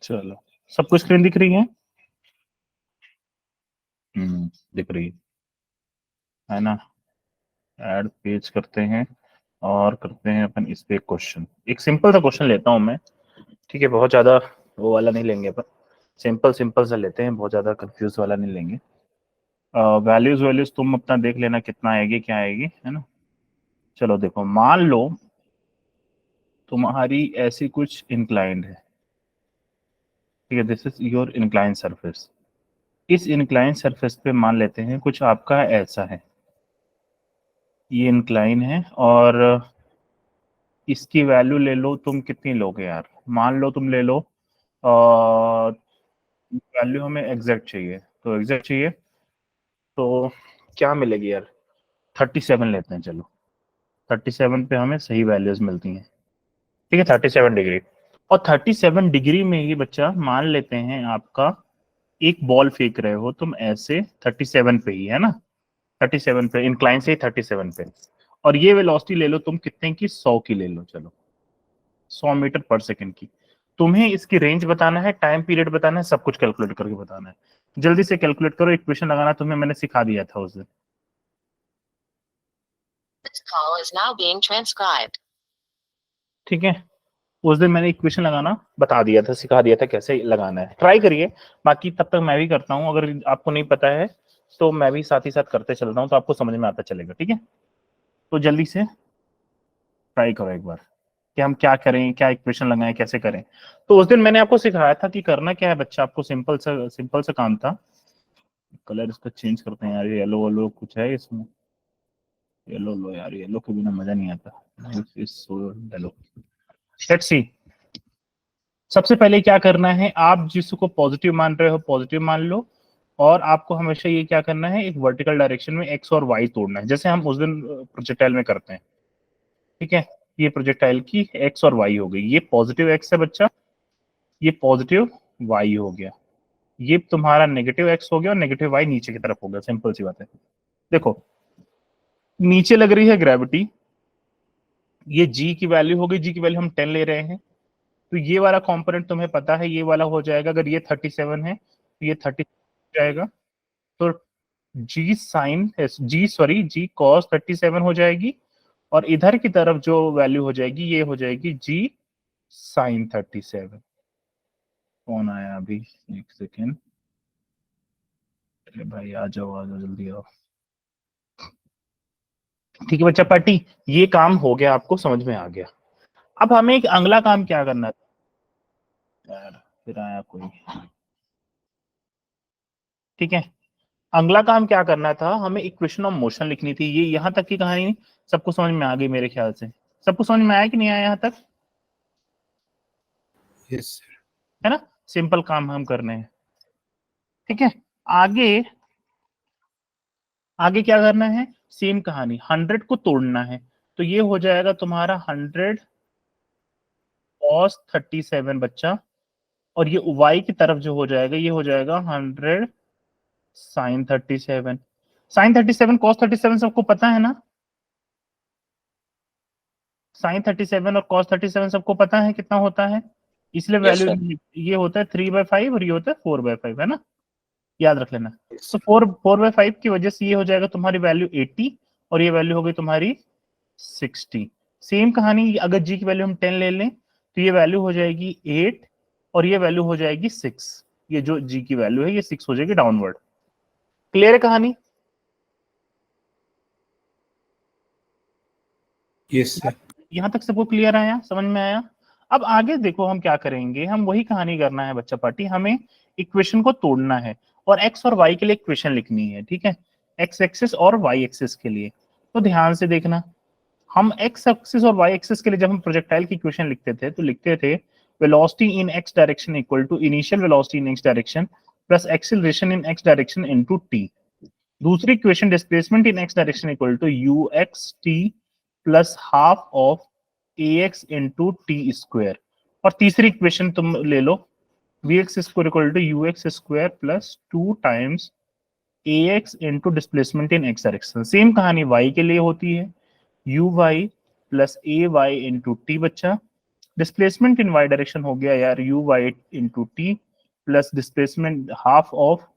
चलो, सबको स्क्रीन दिख रही है? दिख रही है ना? ऐड पेज करते हैं और करते हैं अपन इस पे क्वेश्चन। एक सिंपल सा क्वेश्चन लेता हूं मैं, ठीक है? बहुत ज्यादा वो वाला नहीं लेंगे अपन, सिंपल सिंपल सा लेते हैं, बहुत ज्यादा कंफ्यूज वाला नहीं लेंगे। वैल्यूज वैल्यूज तुम अपना देख लेना कितना आएगी क्या आएगी, है ना? चलो देखो, मान लो तुम्हारी ऐसी कुछ इंक्लाइंड है, ठीक है? This is your incline surface. इस इंक्लाइन सरफेस पे मान लेते हैं कुछ आपका ऐसा है, ये इंक्लाइन है, और इसकी वैल्यू ले लो तुम, कितनी लोगे यार? मान लो तुम ले लो, वैल्यू हमें एग्जैक्ट चाहिए, तो एग्जैक्ट चाहिए तो क्या मिलेगी यार? 37 लेते हैं, चलो 37 पे हमें सही वैल्यूज मिलती हैं, ठीक है? 37 डिग्री। और 37 डिग्री में ही बच्चा मान लेते हैं आपका एक बॉल फेंक रहे हो तुम ऐसे 37 पे ही, है ना? 37 पे इंक्लाइन से ही 37 पे, और ये वेलोसिटी ले लो तुम कितने की, 100 की ले लो, चलो 100 मीटर पर सेकंड की। तुम्हें इसकी रेंज बताना है, टाइम पीरियड बताना है, सब कुछ कैलकुलेट करके बताना है। जल्दी से कैलकुलेट करो, इक्वेशन लगाना तुम्हें मैंने सिखा दिया था उस दिन। ठीक है, उस दिन मैंने इक्वेशन लगाना बता दिया था, सिखा दिया था कैसे लगाना है, ट्राई करिए। बाकी तब तक मैं भी करता हूँ, अगर आपको नहीं पता है तो मैं भी साथ ही साथ करते चलता हूँ, तो आपको समझ में आता चलेगा, ठीक है? तो जल्दी से ट्राई करो एक बार कि हम क्या करें, क्या इक्वेशन लगाएं, कैसे करें। तो उस दिन मैंने आपको सिखाया था कि करना क्या है बच्चा, आपको सिंपल सा काम था। कलर इसका चेंज करते हैं यार, ये येलो वालो कुछ है इसमें, येलो लो यार, येलो के बिना मजा नहीं आता। लेट्स सी, सबसे पहले क्या करना है, आप जिसको पॉजिटिव मान रहे हो पॉजिटिव मान लो, और आपको हमेशा ये क्या करना है, एक वर्टिकल डायरेक्शन में एक्स और वाई तोड़ना है, जैसे हम उस दिन प्रोजेक्टाइल में करते हैं, ठीक है? ये प्रोजेक्टाइल की एक्स और वाई हो गई, ये पॉजिटिव एक्स है बच्चा, ये पॉजिटिव वाई हो गया, ये तुम्हारा नेगेटिव एक्स हो गया, और नेगेटिव वाई नीचे की तरफ हो गया। सिंपल सी बात है। देखो, नीचे लग रही है ग्रेविटी, ये जी की वैल्यू हो गई, जी की वैल्यू हम 10 ले रहे हैं, तो ये वाला कंपोनेंट तुम्हें पता है, ये वाला हो जाएगा, अगर ये 37 है तो ये 30 जाएगा, तो जी कॉस 37 हो जाएगी, और इधर की तरफ जो वैल्यू हो जाएगी ये हो जाएगी जी साइन 37। कौन आया अभी? एक सेकेंड, अरे भाई आ जाओ जल्दी आओ। ठीक है बच्चा पार्टी, ये काम हो गया, आपको समझ में आ गया। अब हमें एक अगला काम क्या करना था यार, फिर आया कोई, ठीक है? अगला काम क्या करना था, हमें इक्वेशन ऑफ मोशन लिखनी थी। ये यहां तक की कहानी सबको समझ में आ गई मेरे ख्याल से। सबको समझ में आया कि नहीं आया यहां तक? यस है ना? सिंपल काम हम करने हैं, ठीक है? आगे आगे क्या करना है, सेम कहानी, 100 को तोड़ना है, तो ये हो जाएगा तुम्हारा 100 cos 37 बच्चा, और ये y की तरफ जो हो जाएगा ये हो जाएगा 100 sin 37। sin 37 cos 37 सबको पता है ना? sin 37 और cos 37 सबको पता है कितना होता है, इसलिए यस वैल्यू सर ये होता है 3/5 और ये होता है 4/5, है ना? याद रख लेना। यस तो 4/5 की वजह से ये हो जाएगा तुम्हारी वैल्यू 80, और ये वैल्यू हो गई तुम्हारी 60। सेम कहानी, अगर जी की वैल्यू हम 10 ले लें तो ये वैल्यू हो जाएगी 8, और ये वैल्यू हो जाएगी 6। ये जो जी की वैल्यू है ये 6 हो जाएगी डाउनवर्ड। क्लियर है कहानी? यस सर यहां तक सबको क्लियर आया, समझ में आया? अब आगे देखो हम क्या करेंगे, हम वही कहानी करना है बच्चा पार्टी, हमें इक्वेशन को तोड़ना है, और एक्स और वाई के लिए इक्वेशन लिखनी है, ठीक है? एक्स एक्सिस और वाई एक्सिस के लिए। तो ध्यान से देखना, हम एक्स एक्सिस और वाई एक्सिस के लिए जब हम प्रोजेक्टाइल की इक्वेशन लिखते थे तो लिखते थे velocity in X direction equal to initial velocity in X direction plus acceleration in X direction into T. दूसरी equation displacement in X direction equal to U X T plus half of A X into T square. और तीसरी इक्वेशन तुम ले लो, V X square equal to U X square plus 2 times A X into displacement in X direction. Same कहानी Y के लिए होती है, U Y plus A Y into T बच्चा। डिस्प्लेसमेंट इन वाई डायरेक्शन हो गया यार U Y into T plus displacement half of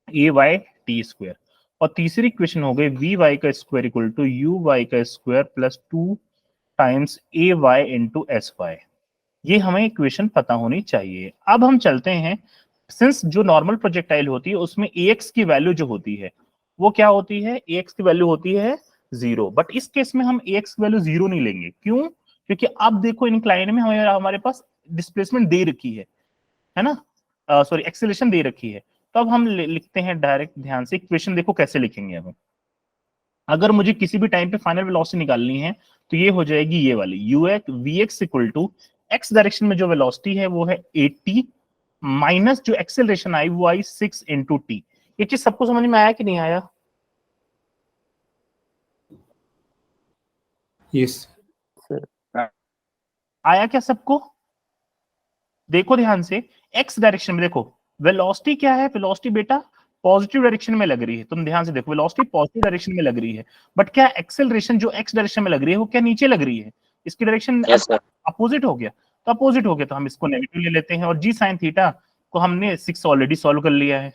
A Y T square, और तीसरी इक्वेशन हो गई वी वाई का square equal to U Y का square plus 2 times A Y into S Y. ये हमें इक्वेशन पता होनी चाहिए। अब हम चलते हैं, सिंस जो नॉर्मल प्रोजेक्टाइल होती है उसमें एक्स की वैल्यू जो होती है वो क्या होती है, एक्स की वैल्यू होती है 0, बट इस केस में हम एक्स की वैल्यू 0 नहीं लेंगे। क्यों? क्योंकि अब देखो इंक्लाइन में हमारे पास डिस्प्लेसमेंट दे रखी है ना, सॉरी एक्सेलरेशन दे रखी है। तो अब हम लिखते हैं डायरेक्ट, ध्यान से इक्वेशन देखो कैसे लिखेंगे हम। अगर मुझे किसी भी टाइम पे फाइनल वेलोसिटी निकालनी है तो ये हो जाएगी ये वाली U X V X equal to X direction में जो वेलोसिटी है वो है 80 माइनस जो एक्सेलरेशन आई वो आई 6 इंटू टी। ये चीज सबको समझ में आया कि नहीं आया? यस आया क्या सबको? देखो ध्यान से, एक्स डायरेक्शन में देखो वेलोसिटी क्या है, वेलोसिटी बेटा पॉजिटिव डायरेक्शन में लग रही है। तुम ध्यान से देखो वेलोसिटी पॉजिटिव डायरेक्शन में लग रही है, बट क्या एक्सेलरेशन जो एक्स डायरेक्शन में लग रही है वो क्या नीचे लग रही है? इसकी डायरेक्शन अपोजिट हो गया, तो अपोजिट हो गया तो हम इसको नेगेटिव ले लेते हैं, और जी साइन थीटा को हमने 6 ऑलरेडी सॉल्व कर लिया है।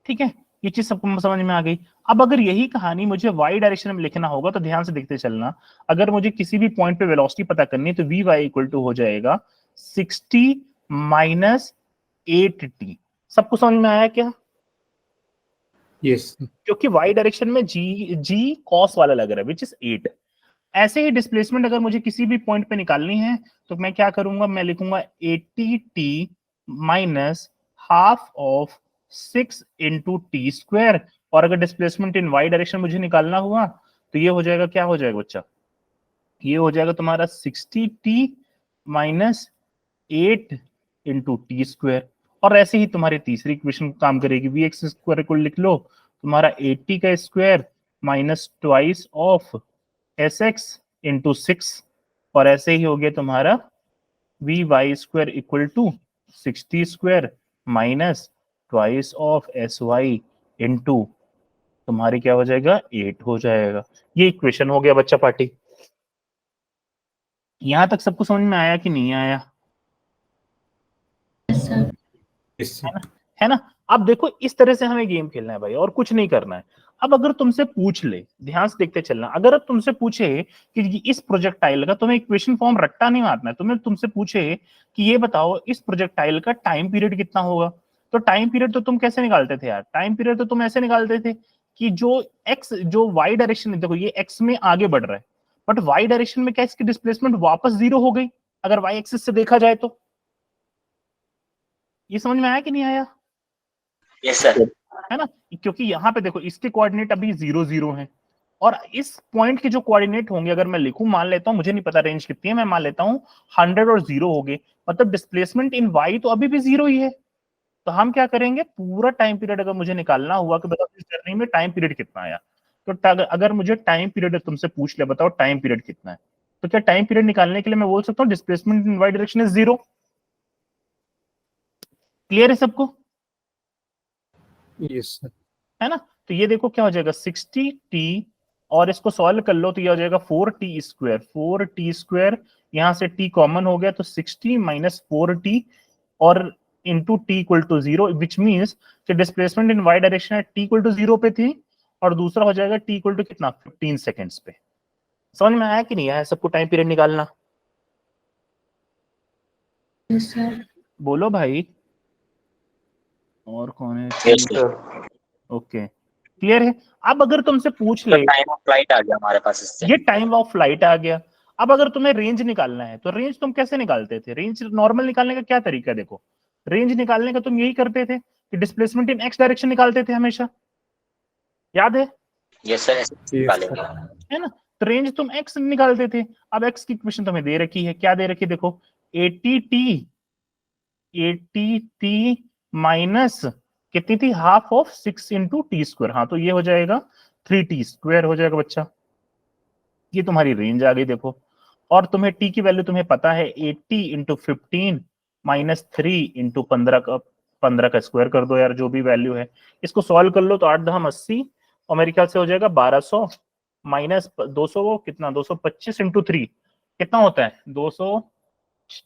ठीक है, ये चीज सबको समझ में आ गई। अब अगर यही कहानी मुझे वाई डायरेक्शन में लिखना होगा तो ध्यान से देखते चलना, अगर मुझे किसी भी पॉइंट पे वेलोसिटी पता करनी है तो वी वाई इक्वल टू हो जाएगा 60 माइनस 8t। सबको समझ में आया क्या? यस क्योंकि वाई डायरेक्शन में जी जी कॉस वाला लग रहा है विच इज 8। ऐसे ही डिस्प्लेसमेंट अगर मुझे किसी भी पॉइंट पे निकालनी है तो मैं क्या करूंगा, मैं लिखूंगा 80t minus half of 6 into T square. और अगर डिस्प्लेसमेंट इन वाई डायरेक्शन मुझे निकालना हुआ तो ये हो जाएगा, क्या हो जाएगा बच्चा, ये हो जाएगा तुम्हारा 60t minus 8 into T square. और ऐसे ही तुम्हारी तीसरी इक्वेशन काम करेगी, वी एक्स स्क्वायर को लिख लो तुम्हारा 80 का square minus twice of S X into 6, और ऐसे ही हो गया तुम्हारा V Y square equal to 60 square minus twice of S Y into तुम्हारी क्या हो जाएगा 8 हो जाएगा। ये इक्वेशन हो गया बच्चा पार्टी। यहां तक सबको समझ में आया कि नहीं आया? यस है ना? अब देखो इस तरह से हमें गेम खेलना है भाई, और कुछ नहीं करना है। अब अगर तुमसे पूछ ले, ध्यान से देखते चलना, अगर तुमसे पूछे कि इस प्रोजेक्टाइल का तुम्हें इक्वेशन फॉर्म रट्टा नहीं मारना है, तुम्हें तुमसे पूछे कि ये बताओ इस प्रोजेक्टाइल का टाइम पीरियड कितना होगा, तो टाइम पीरियड तो तुम कैसे निकालते थे यार? टाइम पीरियड तो तुम ऐसे निकालते थे कि जो वाई डायरेक्शन, देखो ये एक्स में आगे बढ़ रहा है बट वाई डायरेक्शन में क्या इसकी डिस्प्लेसमेंट वापस 0 हो गई अगर वाई एक्सिस से देखा जाए तो। ये समझ में आया कि नहीं आया? Yes sir. है ना, क्योंकि यहाँ पे देखो इसके कोऑर्डिनेट अभी 0 0 हैं, और इस पॉइंट के जो कोऑर्डिनेट होंगे अगर मैं लिखूं, मान लेता हूं, मुझे नहीं पता रेंज कितनी है, मैं मान लेता हूं 100 और 0 हो गए, मतलब डिस्प्लेसमेंट इन वाई तो अभी भी 0 ही है। तो हम क्या करेंगे, पूरा टाइम पीरियड अगर मुझे निकालना हुआ कि बताओ इस जर्नी में टाइम पीरियड कितना आया, तो अगर मुझे टाइम पीरियड तुमसे पूछ ले बताओ टाइम पीरियड कितना है, तो क्या टाइम पीरियड निकालने के लिए मैं बोल सकता हूँ displacement in Y direction is 0। Clear है सबको? यस है ना? तो ये देखो क्या हो जाएगा 60t, और इसको सॉल्व कर लो तो ये हो जाएगा 4t स्क्वायर, 4t स्क्वायर, यहां से t कॉमन हो गया तो 60 माइनस 4t और into T equal to 0, which means कि डिस्प्लेसमेंट इन वाई डायरेक्शन है t इक्वल टू 0 पे थी, और दूसरा हो जाएगा t इक्वल टू कितना 15 सेकेंड्स पे। समझ में आया कि नहीं आया सबको टाइम पीरियड निकालना? बोलो भाई, और कौन है? Yes sir. ओके क्लियर है। अब अगर तुमसे पूछ ले, टाइम ऑफ फ्लाइट आ गया हमारे पास इससे। ये टाइम ऑफ फ्लाइट आ गया। अब अगर तुम्हें रेंज निकालना है तो रेंज तुम कैसे निकालते थे? रेंज नॉर्मल निकालने का क्या तरीका है? देखो रेंज निकालने का तुम यही करते थे कि डिस्प्लेसमेंट इन एक्स डायरेक्शन निकालते थे हमेशा, याद है? यस सर, ऐसे निकालेंगे। है ना, तो रेंज तुम एक्स निकालते थे। अब एक्स की इक्वेशन तुम्हें दे रखी है, क्या दे रखी है देखो 80t माइनस कितनी थी, half of 6 into T square, हाँ तो ये हो जाएगा 3t स्क्वायर हो जाएगा बच्चा। ये तुम्हारी रेंज आ गई देखो, और तुम्हें टी की वैल्यू तुम्हें पता है 80 इंटू 15 माइनस 3 इंटू 15 का स्क्वायर कर दो यार, जो भी वैल्यू है इसको सॉल्व कर लो तो 8 10 80, और मेरे ख्याल से हो जाएगा 1200 माइनस 200 वो कितना 225 इंटू 3, कितना होता है 200,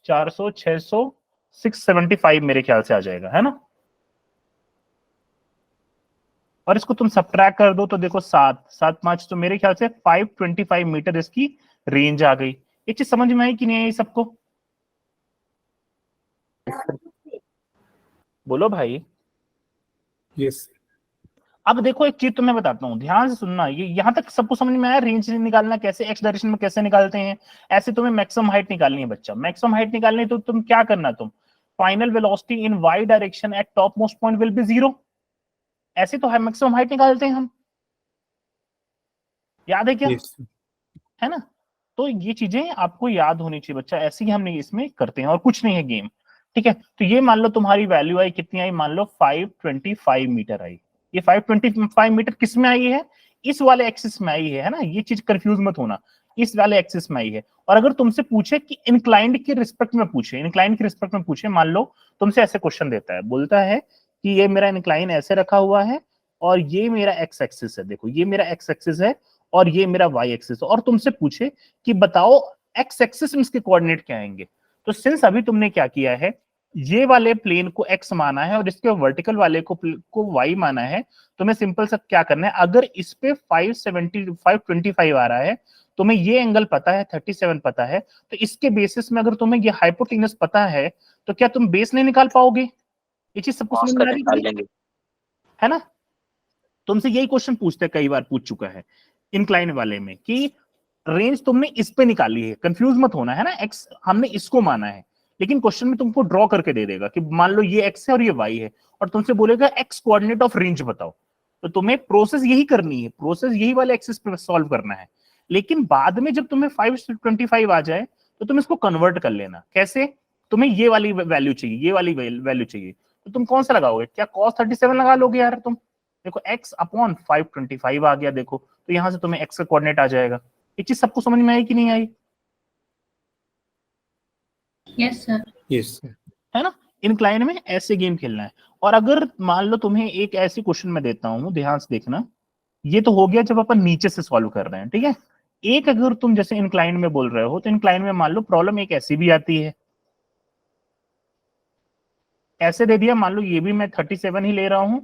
400, 600, 675 मेरे ख्याल से आ जाएगा, है ना। और इसको तुम सब्ट्रैक्ट कर दो तो देखो 7, 7, 5, तो मेरे ख्याल से 525 मीटर इसकी रेंज आ गई। ये चीज समझ में आई कि नहीं आई सबको? बोलो भाई। yes, अब देखो एक चीज तुम्हें बताता हूँ, ध्यान से सुनना, ये यहां तक सबको समझ में आया रेंज निकालना कैसे, एक्स डायरेक्शन में कैसे निकालते हैं। ऐसे तुम्हें मैक्सिमम हाइट निकालनी है बच्चा, मैक्सिमम हाइट निकालनी है तो तुम क्या करना, तुम final velocity in Y direction at top most point will be 0। ऐसे तो है मैक्सिमम हाइट निकालते हैं हम, याद है क्या? yes, है ना। तो ये चीजें आपको याद होनी चाहिए बच्चा, ऐसे ही हमने इसमें करते हैं और कुछ नहीं है गेम। ठीक है, तो ये मान लो तुम्हारी वैल्यू आई कितनी आई, मान लो 525 मीटर आई। ये 525 मीटर किस में आई है, इस वाले एक्सिस में आई है ना, ये चीज कंफ्यूज मत होना, इस वाले एक्सिस में आई है। और अगर तुमसे पूछे कि इंक्लाइंड के रिस्पेक्ट में पूछे, इंक्लाइंड के रिस्पेक्ट में पूछे, मान लो तुमसे ऐसे क्वेश्चन देता है, बोलता है कि ये मेरा इंक्लाइन ऐसे रखा हुआ है और ये मेरा एक्स एक्सिस है, देखो ये मेरा एक्स एक्सिस है और ये मेरा वाई एक्सिस, और तुमसे पूछे कि बताओ एक्स एक्सिस में इसके कोऑर्डिनेट क्या आएंगे। तो सिंस अभी तुमने क्या किया है, ये वाले प्लेन को एक्स माना है और इसके वर्टिकल वाले को वाई माना है, तुम्हें सिंपल सा क्या करना है, अगर इस पे 525 आ रहा है, तुम्हें ये एंगल पता है 37 पता है, तो इसके बेसिस में अगर तुम्हें ये हाइपोटेनस पता है, तो क्या तुम बेस नहीं निकाल पाओगे? ये चीज सबको कॉस समझ का में आ रही निकाल है? लेंगे। है ना। तुमसे यही क्वेश्चन पूछते हैं, कई बार पूछ चुका है इंक्लाइन वाले में कि रेंज तुमने इस पे निकाली है, कंफ्यूज मत होना, है ना, एक्स हमने इसको माना है, लेकिन क्वेश्चन में तुमको ड्रॉ करके दे देगा कि मान लो ये एक्स है और ये वाई है, और तुमसे बोलेगा एक्स कोऑर्डिनेट ऑफ रेंज बताओ। तो तुम्हें प्रोसेस यही करनी है, प्रोसेस यही वाले एक्सिस पे सॉल्व करना है। लेकिन बाद में जब तुम्हें 525 आ जाए तो तुम इसको कन्वर्ट कर लेना, कैसे, तुम्हें ये वाली वैल्यू चाहिए, ये वाली वैल्यू चाहिए, तो तुम कौन सा लगाओगे, क्या cos 37 लगा लोगे यार तुम? देखो x अपॉन 525 आ गया, देखो तो यहां से तुम्हें x का कोऑर्डिनेट आ जाएगा। ये चीज सबको समझ में आई कि नहीं आई? Yes sir. yes, है ना। इंक्लाइन में ऐसे गेम खेलना है। और अगर मान लो तुम्हें एक ऐसी क्वेश्चन में देता हूं, ध्यान से देखना, ये तो हो गया जब अपन नीचे से सॉल्व कर रहे हैं, ठीक है। एक अगर तुम जैसे इंक्लाइन में बोल रहे हो, तो इंक्लाइन में मान लो प्रॉब्लम एक ऐसी भी आती है, ऐसे दे दिया, मान लो ये भी मैं 37 ही ले रहा हूं,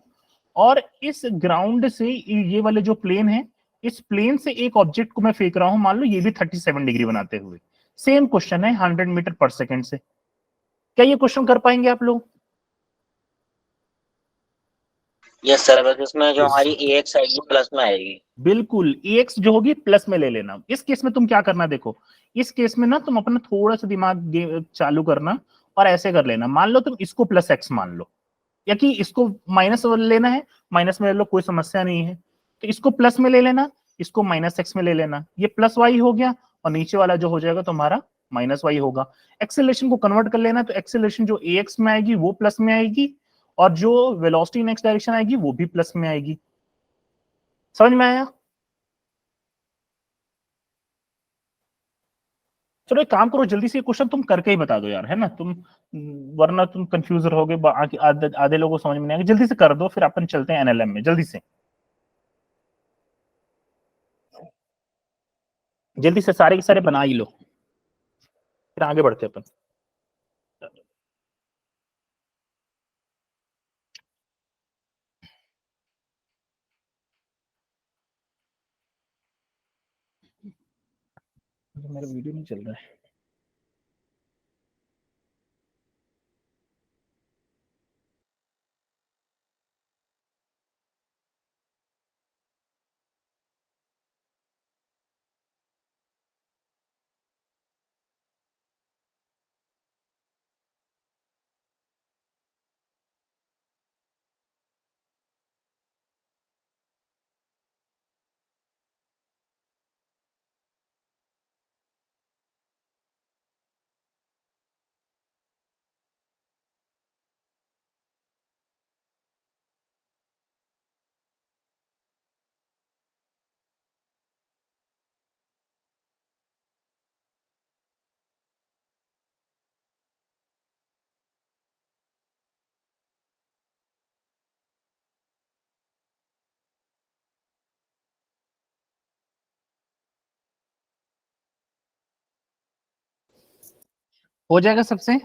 और इस ग्राउंड से ये वाले जो प्लेन है, इस प्लेन से एक ऑब्जेक्ट को मैं फेंक रहा हूं, मान लो ये भी 37 डिग्री बनाते हुए। सेम क्वेश्चन है 100 मीटर पर सेकेंड से। क्या ये क्वेश्चन कर पाएंगे आप लोग? यस सर, बस इसमें जो yes, हमारी ए एक्स आएगी प्लस में आएगी। बिल्कुल, एक्स जो होगी प्लस में ले लेना। इस केस में तुम क्या करना, देखो इस केस में ना तुम अपना थोड़ा सा दिमाग चालू करना और ऐसे कर लेना, मान लो तुम इसको प्लस एक्स मान लो, या कि इसको माइनस लेना है, माइनस में ले लो, कोई समस्या नहीं है। तो इसको प्लस में ले लेना, इसको माइनस एक्स में ले लेना, ये प्लस वाई हो गया, और नीचे वाला जो हो जाएगा तुम्हारा माइनस वाई होगा। एक्सेलरेशन को कन्वर्ट कर लेना, तो एक्सेलरेशन जो ए एक्स में आएगी वो प्लस में आएगी, और जो वेलोसिटी इन एक्स डायरेक्शन आएगी वो भी प्लस में आएगी। समझ में आया? चलो एक काम करो, जल्दी से क्वेश्चन तुम करके ही बता दो यार, है ना, तुम वरना तुम कंफ्यूज रहोगे, आधे लोगों को समझ में नहीं आएगा। जल्दी से कर दो, फिर अपन चलते हैं एनएलएम में, जल्दी से, जल्दी से सारे के सारे बना ही लो, फिर आगे बढ़ते हैं अपन। मेरा वीडियो नहीं चल रहा है। हो जाएगा सबसे?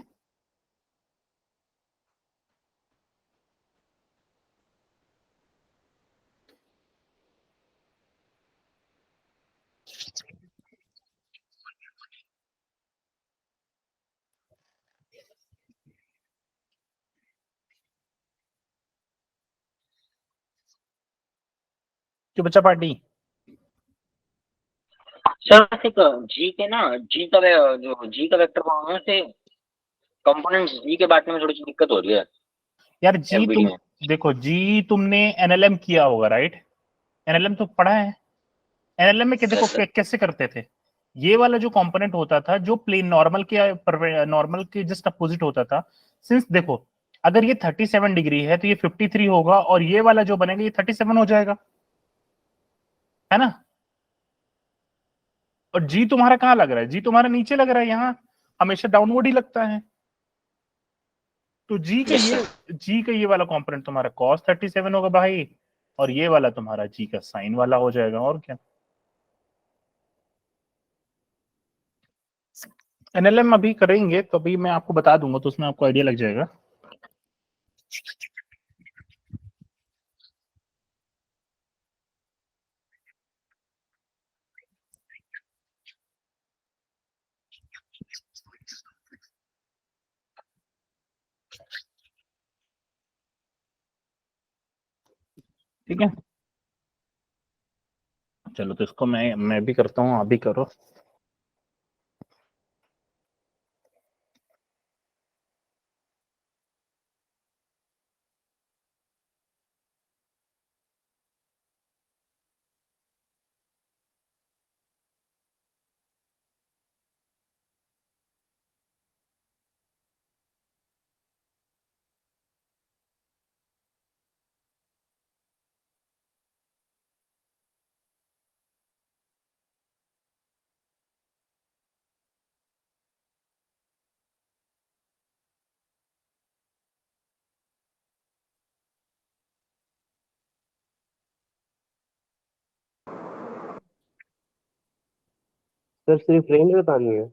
जो बच्चा पार्टी सर वैसे जी के ना, जी का जो जी का वेक्टर बनाने से कंपोनेंट्स जी के बांटने में थोड़ी सी दिक्कत हो रही है यार, जी एफबीडी तुम में। देखो, जी तुमने एनएलएम किया होगा, राइट? एनएलएम तो पढ़ा है। एनएलएम में देखो यस सर। कैसे करते थे। ये वाला जो कंपोनेंट होता था, जो प्लेन नॉर्मल के जस्ट अपोजिट होता था। सिंस देखो, अगर ये 37 डिग्री है तो ये 53 होगा, और ये वाला जो बनेगा ये 37 हो जाएगा, है ना? और जी तुम्हारा कहाँ लग रहा है? जी तुम्हारा नीचे लग रहा है, यहाँ हमेशा डाउनवर्ड ही लगता है। तो यस सर। जी का ये वाला कंपोनेंट तुम्हारा कॉस 37 होगा भाई, और ये वाला तुम्हारा जी का साइन वाला हो जाएगा, और क्या। एनएलएम अभी करेंगे तो अभी मैं आपको बता दूंगा, तो उसमें आपको आइडिया लग जाएगा। ठीक है, चलो तो इसको मैं भी करता हूँ, आप भी करो। सर सिर्फ रेंज बतानी है?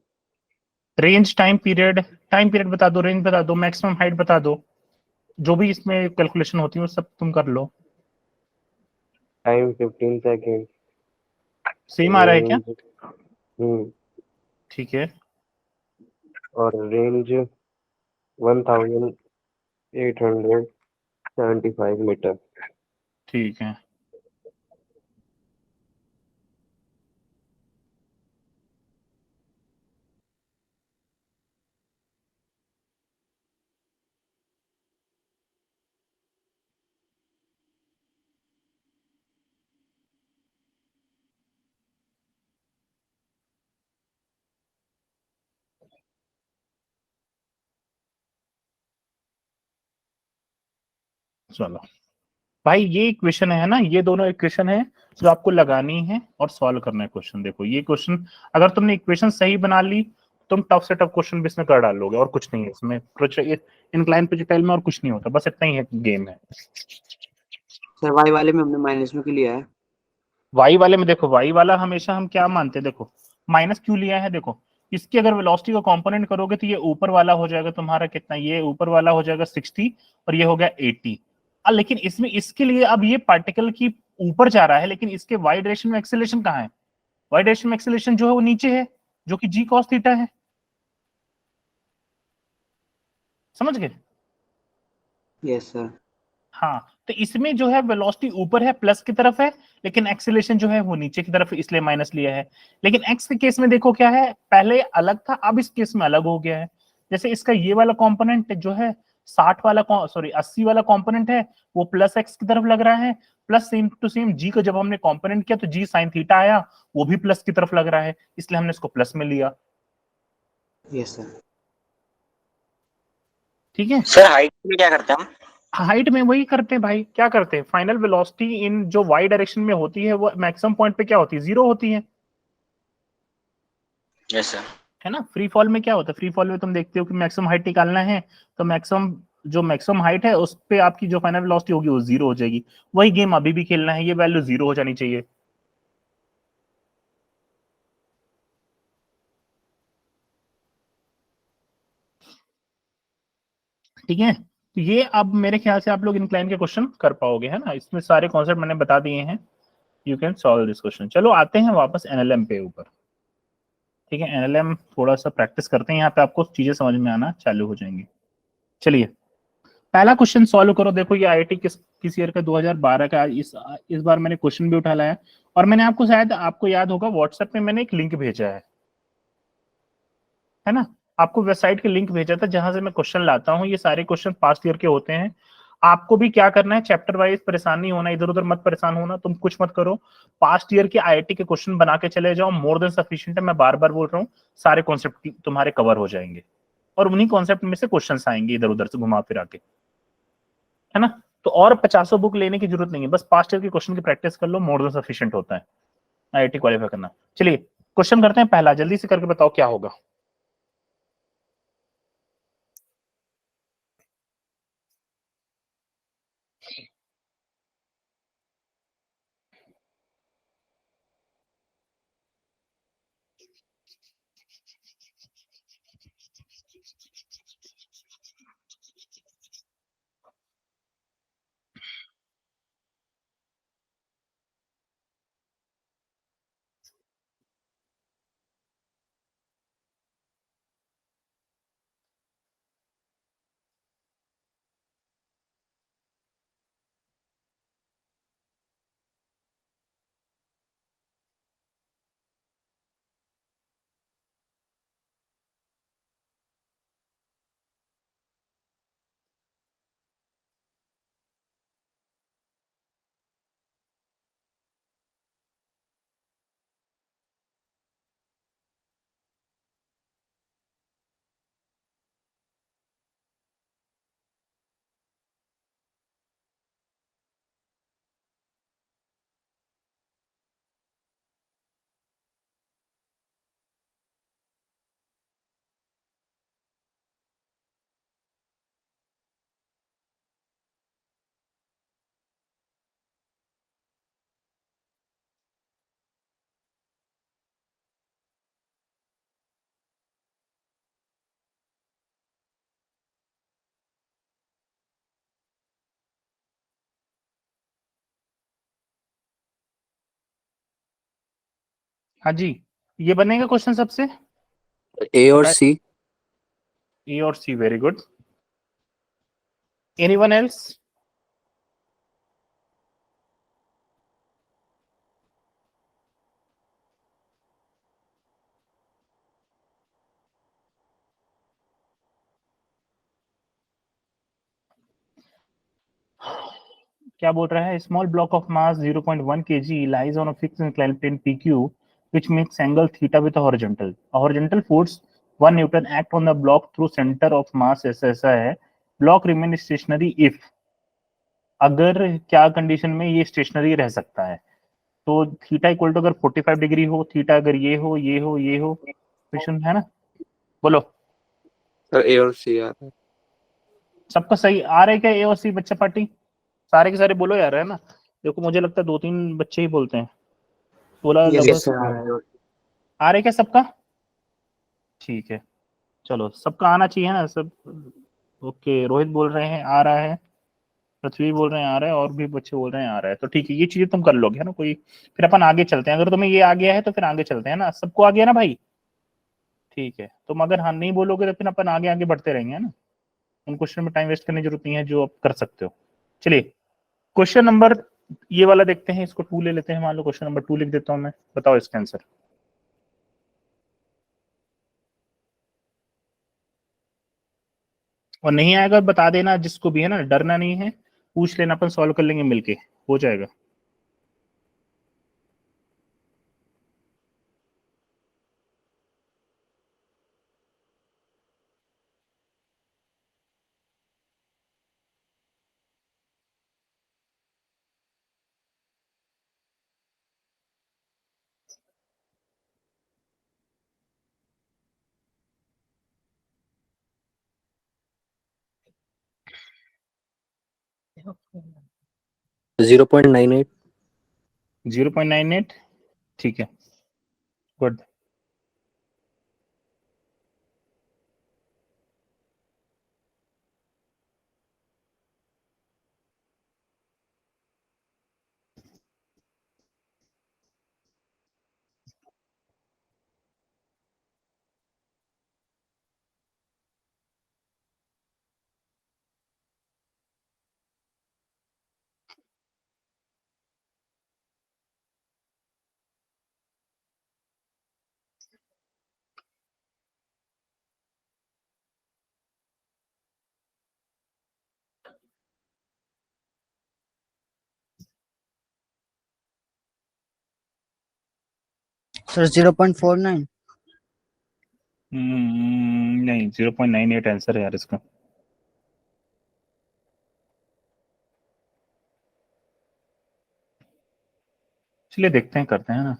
रेंज, टाइम पीरियड बता दो, रेंज बता दो, मैक्सिमम हाइट बता दो, जो भी इसमें कैलकुलेशन होती है वो सब तुम कर लो। Time 15 second. सेम आ रहा है क्या? रेंज हम्म ठीक है, और रेंज 1875 मीटर। ठीक है। चलो भाई, ये इक्वेशन है ना, ये दोनों इक्वेशन है जो आपको लगानी है और सॉल्व करना है क्वेश्चन। देखो ये क्वेश्चन, अगर तुमने इक्वेशन सही बना ली, तुम टफ से टफ क्वेश्चन भी इसमें कर डालोगे, और कुछ नहीं है इसमें। इंक्लाइन प्रोजेक्टाइल में और कुछ नहीं होता, बस इतना ही है, गेम है। सर वाई वाले में हमने माइनस में क्यों लिया है? वाई वाले में देखो, वाई वाला हमेशा हम क्या मानते हैं, देखो माइनस क्यों लिया है, देखो इसकी अगर वेलोसिटी का कंपोनेंट करोगे तो ये ऊपर वाला हो जाएगा तुम्हारा कितना, ये ऊपर वाला हो जाएगा 60, और ये हो गया 80। लेकिन इसमें इसके लिए अब ये पार्टिकल की ऊपर जा रहा है, लेकिन इसके वाई डायरेक्शन में एक्सेलरेशन कहाँ है? वाई डायरेक्शन में एक्सेलरेशन जो है वो नीचे है, जो कि जी कॉस थीटा है। समझ गए? Yes sir. हाँ, तो इसमें जो है वेलोसिटी ऊपर है, प्लस की तरफ है, लेकिन एक्सीलरेशन जो है वो नीचे की तरफ है, इसलिए माइनस लिया है। लेकिन एक्स के केस में देखो क्या है, पहले अलग था, अब इस केस में अलग हो गया है। जैसे इसका ये वाला कंपोनेंट जो है 60 वाला, सॉरी 80 वाला कंपोनेंट है, वो प्लस एक्स की तरफ लग रहा है। प्लस सेम टू सेम जी को जब हमने कंपोनेंट किया तो जी साइन थीटा आया, वो भी प्लस की तरफ लग रहा है, इसलिए हमने इसको प्लस में लिया। Yes sir. ठीक है, सर हाइट में क्या करते हैं हम? हाइट में वही करते हैं भाई, क्या करते हैं, फाइनल वेलोसिटी इन जो वाई डायरेक्शन में होती है वो मैक्सिमम पॉइंट पे क्या होती है, जीरो होती यस सर। है ना? फ्री फॉल में क्या होता है, फ्री फॉल में तुम देखते हो कि मैक्सिमम हाइट निकालना है, तो मैक्सिमम हाइट है उस पे आपकी जो फाइनल वेलोसिटी होगी वो जीरो हो जाएगी। वही गेम अभी भी खेलना है, ये वैल्यू जीरो हो जानी चाहिए। ठीक है, तो ये अब मेरे ख्याल से आप लोग इंक्लाइन के क्वेश्चन कर पाओगे, है ना, इसमें सारे कॉन्सेप्ट मैंने बता दिए हैं, you can solve this question. चलो आते हैं वापस एनएलएम पे ऊपर। ठीक है, एनएलएम थोड़ा सा प्रैक्टिस करते हैं, यहाँ पे आपको चीजें समझ में आना चालू हो जाएंगी। चलिए पहला क्वेश्चन सॉल्व करो। देखो ये आईआईटी किस ईयर का, 2012 का। इस बार मैंने क्वेश्चन भी उठा लाया और मैंने आपको, शायद आपको याद होगा, व्हाट्सएप में मैंने एक लिंक भेजा है ना, आपको वेबसाइट के लिंक भेजा था जहां से मैं क्वेश्चन लाता हूँ। ये सारे क्वेश्चन पास्ट ईयर के होते हैं। आपको भी क्या करना है, चैप्टर वाइज परेशान नहीं होना, इधर उधर मत परेशान होना, तुम कुछ मत करो, पास्ट ईयर के आईआईटी के क्वेश्चन बना के चले जाओ, मोर देन सफिशिएंट है। मैं बार बार बोल रहा हूँ, सारे कॉन्सेप्ट तुम्हारे कवर हो जाएंगे और उन्हीं कॉन्सेप्ट में से क्वेश्चन आएंगे इधर उधर से घुमा फिरा के, है ना। तो और 50 बुक लेने की जरूरत नहीं है, बस पास्ट ईयर के क्वेश्चन की प्रैक्टिस कर लो, मोर देन सफिशिएंट होता है आईआईटी क्वालिफाई करना। चलिए क्वेश्चन करते हैं पहला, जल्दी से करके बताओ क्या होगा। हाँ जी, ये बनेगा क्वेश्चन सबसे, ए और बताए। सी। ए और C, very good. Anyone else? क्या बोल रहा है, small block of mass 0.1 kg lies on a fixed incline plane PQ which makes angle theta with a horizontal. A horizontal force 1 Newton act on the block through center of mass, ऐसा है। Block remain stationery if, अगर क्या condition में ये stationery रह सकता है, तो थीटा इक्वल टू अगर 45 डिग्री हो, थीटा अगर ये हो, ये हो, ये हो, क्वेश्चन है ना, बोलो। सर ए और सी आ रहा है। सबका सही आ रहा है क्या, ए और सी बच्चा पार्टी? सारे के सारे बोलो यार, है ना। देखो मुझे लगता है 2-3 बच्चे ही बोलते हैं, बोला यस लगभग। सर आ रहा है। आ रहे क्या सबका? ठीक है, चलो सबका आना चाहिए ना सब। ओके, रोहित बोल रहे हैं आ रहा है, पृथ्वी बोल रहे हैं आ रहा है, और भी बच्चे बोल रहे हैं आ रहा है, तो ठीक है, ये चीजें तुम कर लोगे, है ना। कोई, फिर अपन आगे चलते हैं, अगर तुम्हें ये आ गया है तो फिर आगे चलते हैं ना। सबको आ गया ना भाई? ठीक है, तुम अगर हाँ नहीं बोलोगे तो फिर अपन आगे आगे बढ़ते रहेंगे, है ना। उन क्वेश्चन में टाइम वेस्ट करने की जरूरत नहीं है जो आप कर सकते हो। चलिए क्वेश्चन नंबर, ये वाला देखते हैं, इसको 2 ले लेते हैं, मान लो क्वेश्चन नंबर 2 लिख देता हूं मैं, बताओ इसका आंसर। और नहीं आएगा बता देना जिसको भी, है ना, डरना नहीं है, पूछ लेना, अपन सॉल्व कर लेंगे मिलके, हो जाएगा। जीरो 0.98। 0.98, ठीक है, गुड। सर 0.49। नहीं 0.98 आंसर है यार इसका। चलिए देखते हैं, करते हैं ना।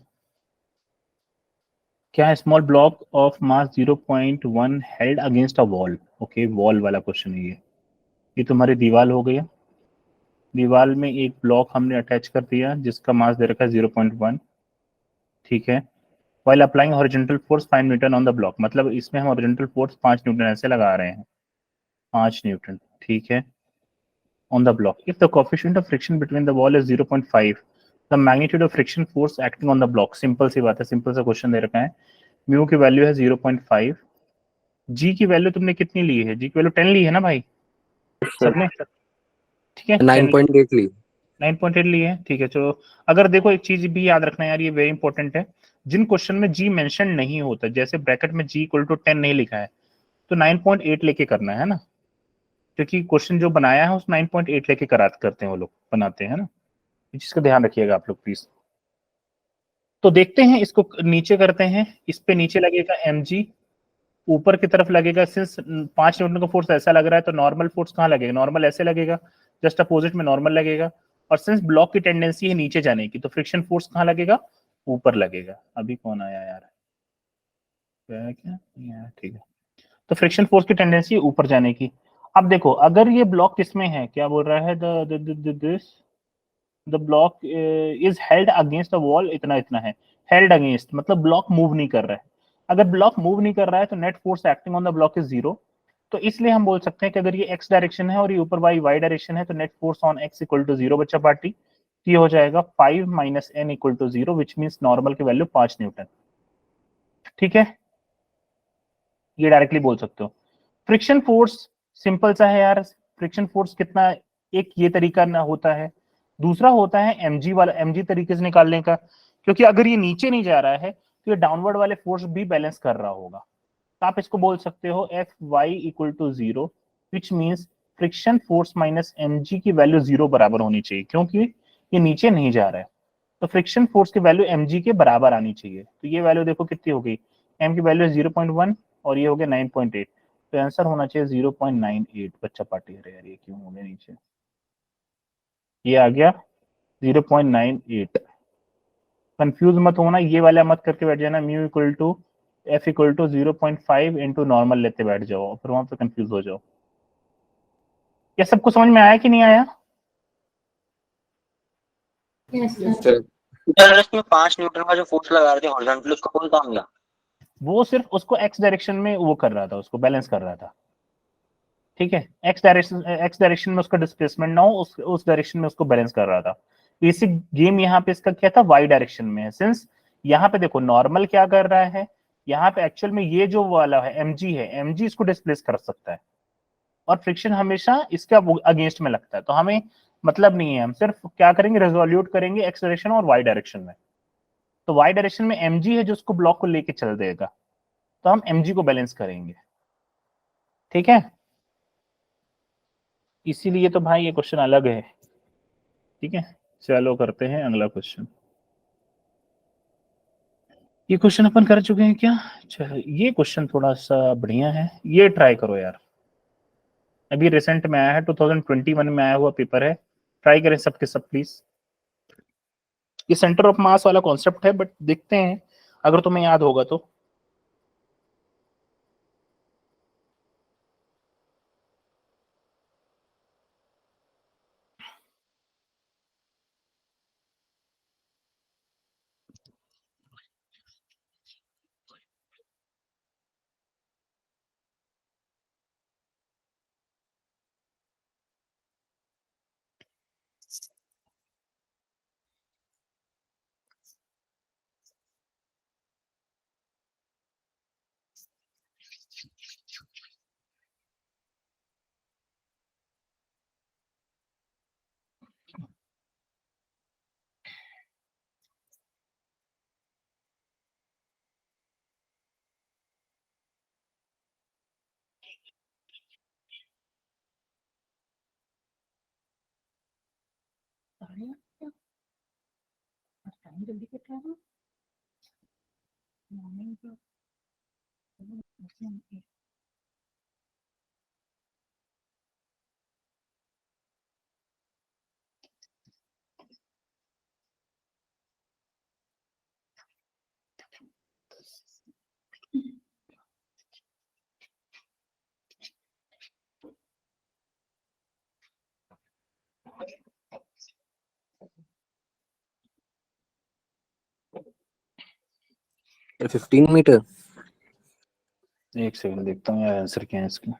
क्या small block of mass 0.1 held against a wall. Okay, wall वाला क्वेश्चन है ये तुम्हारी दीवार हो गया। दीवार में एक ब्लॉक हमने अटैच कर दिया जिसका मास दे रखा है 0.1। ठीक है। While applying horizontal force 5 Newton on the block, मतलब इसमें हम हॉरिजॉन्टल फोर्स 5 न्यूटन ऐसे लगा रहे हैं, 5 न्यूटन। ठीक है। On the block if the coefficient of friction between the wall is 0.5, the magnitude of friction force acting on the block. Simple सी बात है, सिंपल सा क्वेश्चन दे रखा है। म्यू की वैल्यू है 0.5। जी की वैल्यू तुमने कितनी ली है? जी की वैल्यू 10 ली है ना भाई सबने? ठीक है, 9.8 ली। 9.8 ली है। ठीक है, चलो। अगर देखो एक चीज भी याद रखना यार, ये वेरी इंपॉर्टेंट है। जिन क्वेश्चन में जी मेंशन नहीं होता, जैसे ब्रैकेट में जी इक्वल टू 10 नहीं लिखा है, तो 9.8 लेके करना है ना, क्योंकि क्वेश्चन जो बनाया है उस 9.8 लेके करा करते हैं वो लोग, बनाते हैं ना। इस चीज का ध्यान रखिएगा आप लोग प्लीज। तो देखते हैं, इसको नीचे करते हैं। इस पे नीचे लगेगा mg, ऊपर की तरफ लगेगा, सिंस 5 न्यूटन का फोर्स ऐसा लग रहा है तो नॉर्मल फोर्स कहाँ लगेगा? नॉर्मल ऐसे लगेगा, जस्ट अपोजिट में नॉर्मल लगेगा। और सिंस ब्लॉक की टेंडेंसी है नीचे जाने की, तो फ्रिक्शन फोर्स कहाँ लगेगा? ऊपर लगेगा। अभी कौन आया यार? क्या क्या ठीक है। तो फ्रिक्शन फोर्स की टेंडेंसी है ऊपर जाने की। अब देखो, अगर ये ब्लॉक किसमें है, क्या बोल रहा है, this the block is held against the wall, इतना इतना है। हेल्ड अगेंस्ट मतलब ब्लॉक मूव नहीं कर रहा है। अगर ब्लॉक मूव नहीं कर रहा है तो net force acting on the block is 0। तो इसलिए हम बोल सकते हैं कि अगर ये एक्स डायरेक्शन है और ये ऊपर वाई डायरेक्शन है, तो net force on X equal to 0 बच्चा पार्टी। ये हो जाएगा 5 माइनस N equal to 0, which means normal की वैल्यू 5 न्यूटन। ठीक है, ये डायरेक्टली बोल सकते हो। फ्रिक्शन फोर्स सिंपल सा है यार। फ्रिक्शन फोर्स कितना, एक ये तरीका ना होता है, दूसरा होता है mg वाला, mg तरीके से निकालने का। क्योंकि अगर ये नीचे नहीं जा रहा है तो ये डाउनवर्ड वाले फोर्स भी बैलेंस कर रहा होगा। तो आप इसको बोल सकते हो F Y equal to 0, which means friction force minus mg की वैल्यू 0 बराबर होनी चाहिए, क्योंकि ये नीचे नहीं जा रहा है। तो फ्रिक्शन फोर्स की वैल्यू mg के बराबर आनी चाहिए। तो ये वैल्यू देखो कितनी हो गई, m की वैल्यू 0.1 और ये हो गया 9.8। तो आंसर होना चाहिए 0.98 बच्चा पार्टी। अरे यार ये क्यों हो गया नीचे? ये आ गया 0.98। कंफ्यूज मत होना, ये वाला मत करके बैठ जाना, mu equal to F equal to 0.5 into normal लेते बैठ जाओ, फिर वहां पे कंफ्यूज हो जाओ। ये सबको समझ में आया कि नहीं आया? सर सर इसमें 5 न्यूटन का जो फोर्स लगा रहे थे हॉरिजॉन्टल, उसका कोई काम नहीं। वो सिर्फ उसको एक्स डायरेक्शन में वो कर रहा था, उसको बैलेंस कर रहा था। ठीक है, एक्स डायरेक्शन में उसका डिस्प्लेसमेंट ना हो, उस डायरेक्शन में उसको बैलेंस कर रहा था। बेसिक गेम यहाँ पे इसका क्या था, वाई डायरेक्शन में है। सिंस यहाँ पे देखो नॉर्मल क्या कर रहा है, यहाँ पे एक्चुअल में ये जो वाला है mg है, mg इसको डिस्प्लेस कर सकता है, और फ्रिक्शन हमेशा इसका अगेंस्ट में लगता है। तो हमें मतलब नहीं है, हम सिर्फ क्या करेंगे, रेजोल्यूट करेंगे एक्स डायरेक्शन और वाई डायरेक्शन में। तो वाई डायरेक्शन में mg है जो उसको ब्लॉक को लेके चल देगा, तो हम mg को बैलेंस करेंगे। ठीक है, इसीलिए तो भाई ये क्वेश्चन अलग है। ठीक है, चलो करते हैं अगला क्वेश्चन। ये क्वेश्चन अपन कर चुके हैं क्या? चलो ये क्वेश्चन थोड़ा सा बढ़िया है, ये ट्राई करो यार। अभी रिसेंट में आया है, 2021 में आया हुआ पेपर है। ट्राई करें सबके सब प्लीज। ये सेंटर ऑफ मास वाला कॉन्सेप्ट है, बट देखते हैं अगर तुम्हें याद होगा तो। 15 मीटर। एक सेकंड देखता हूँ यार आंसर क्या है इसका।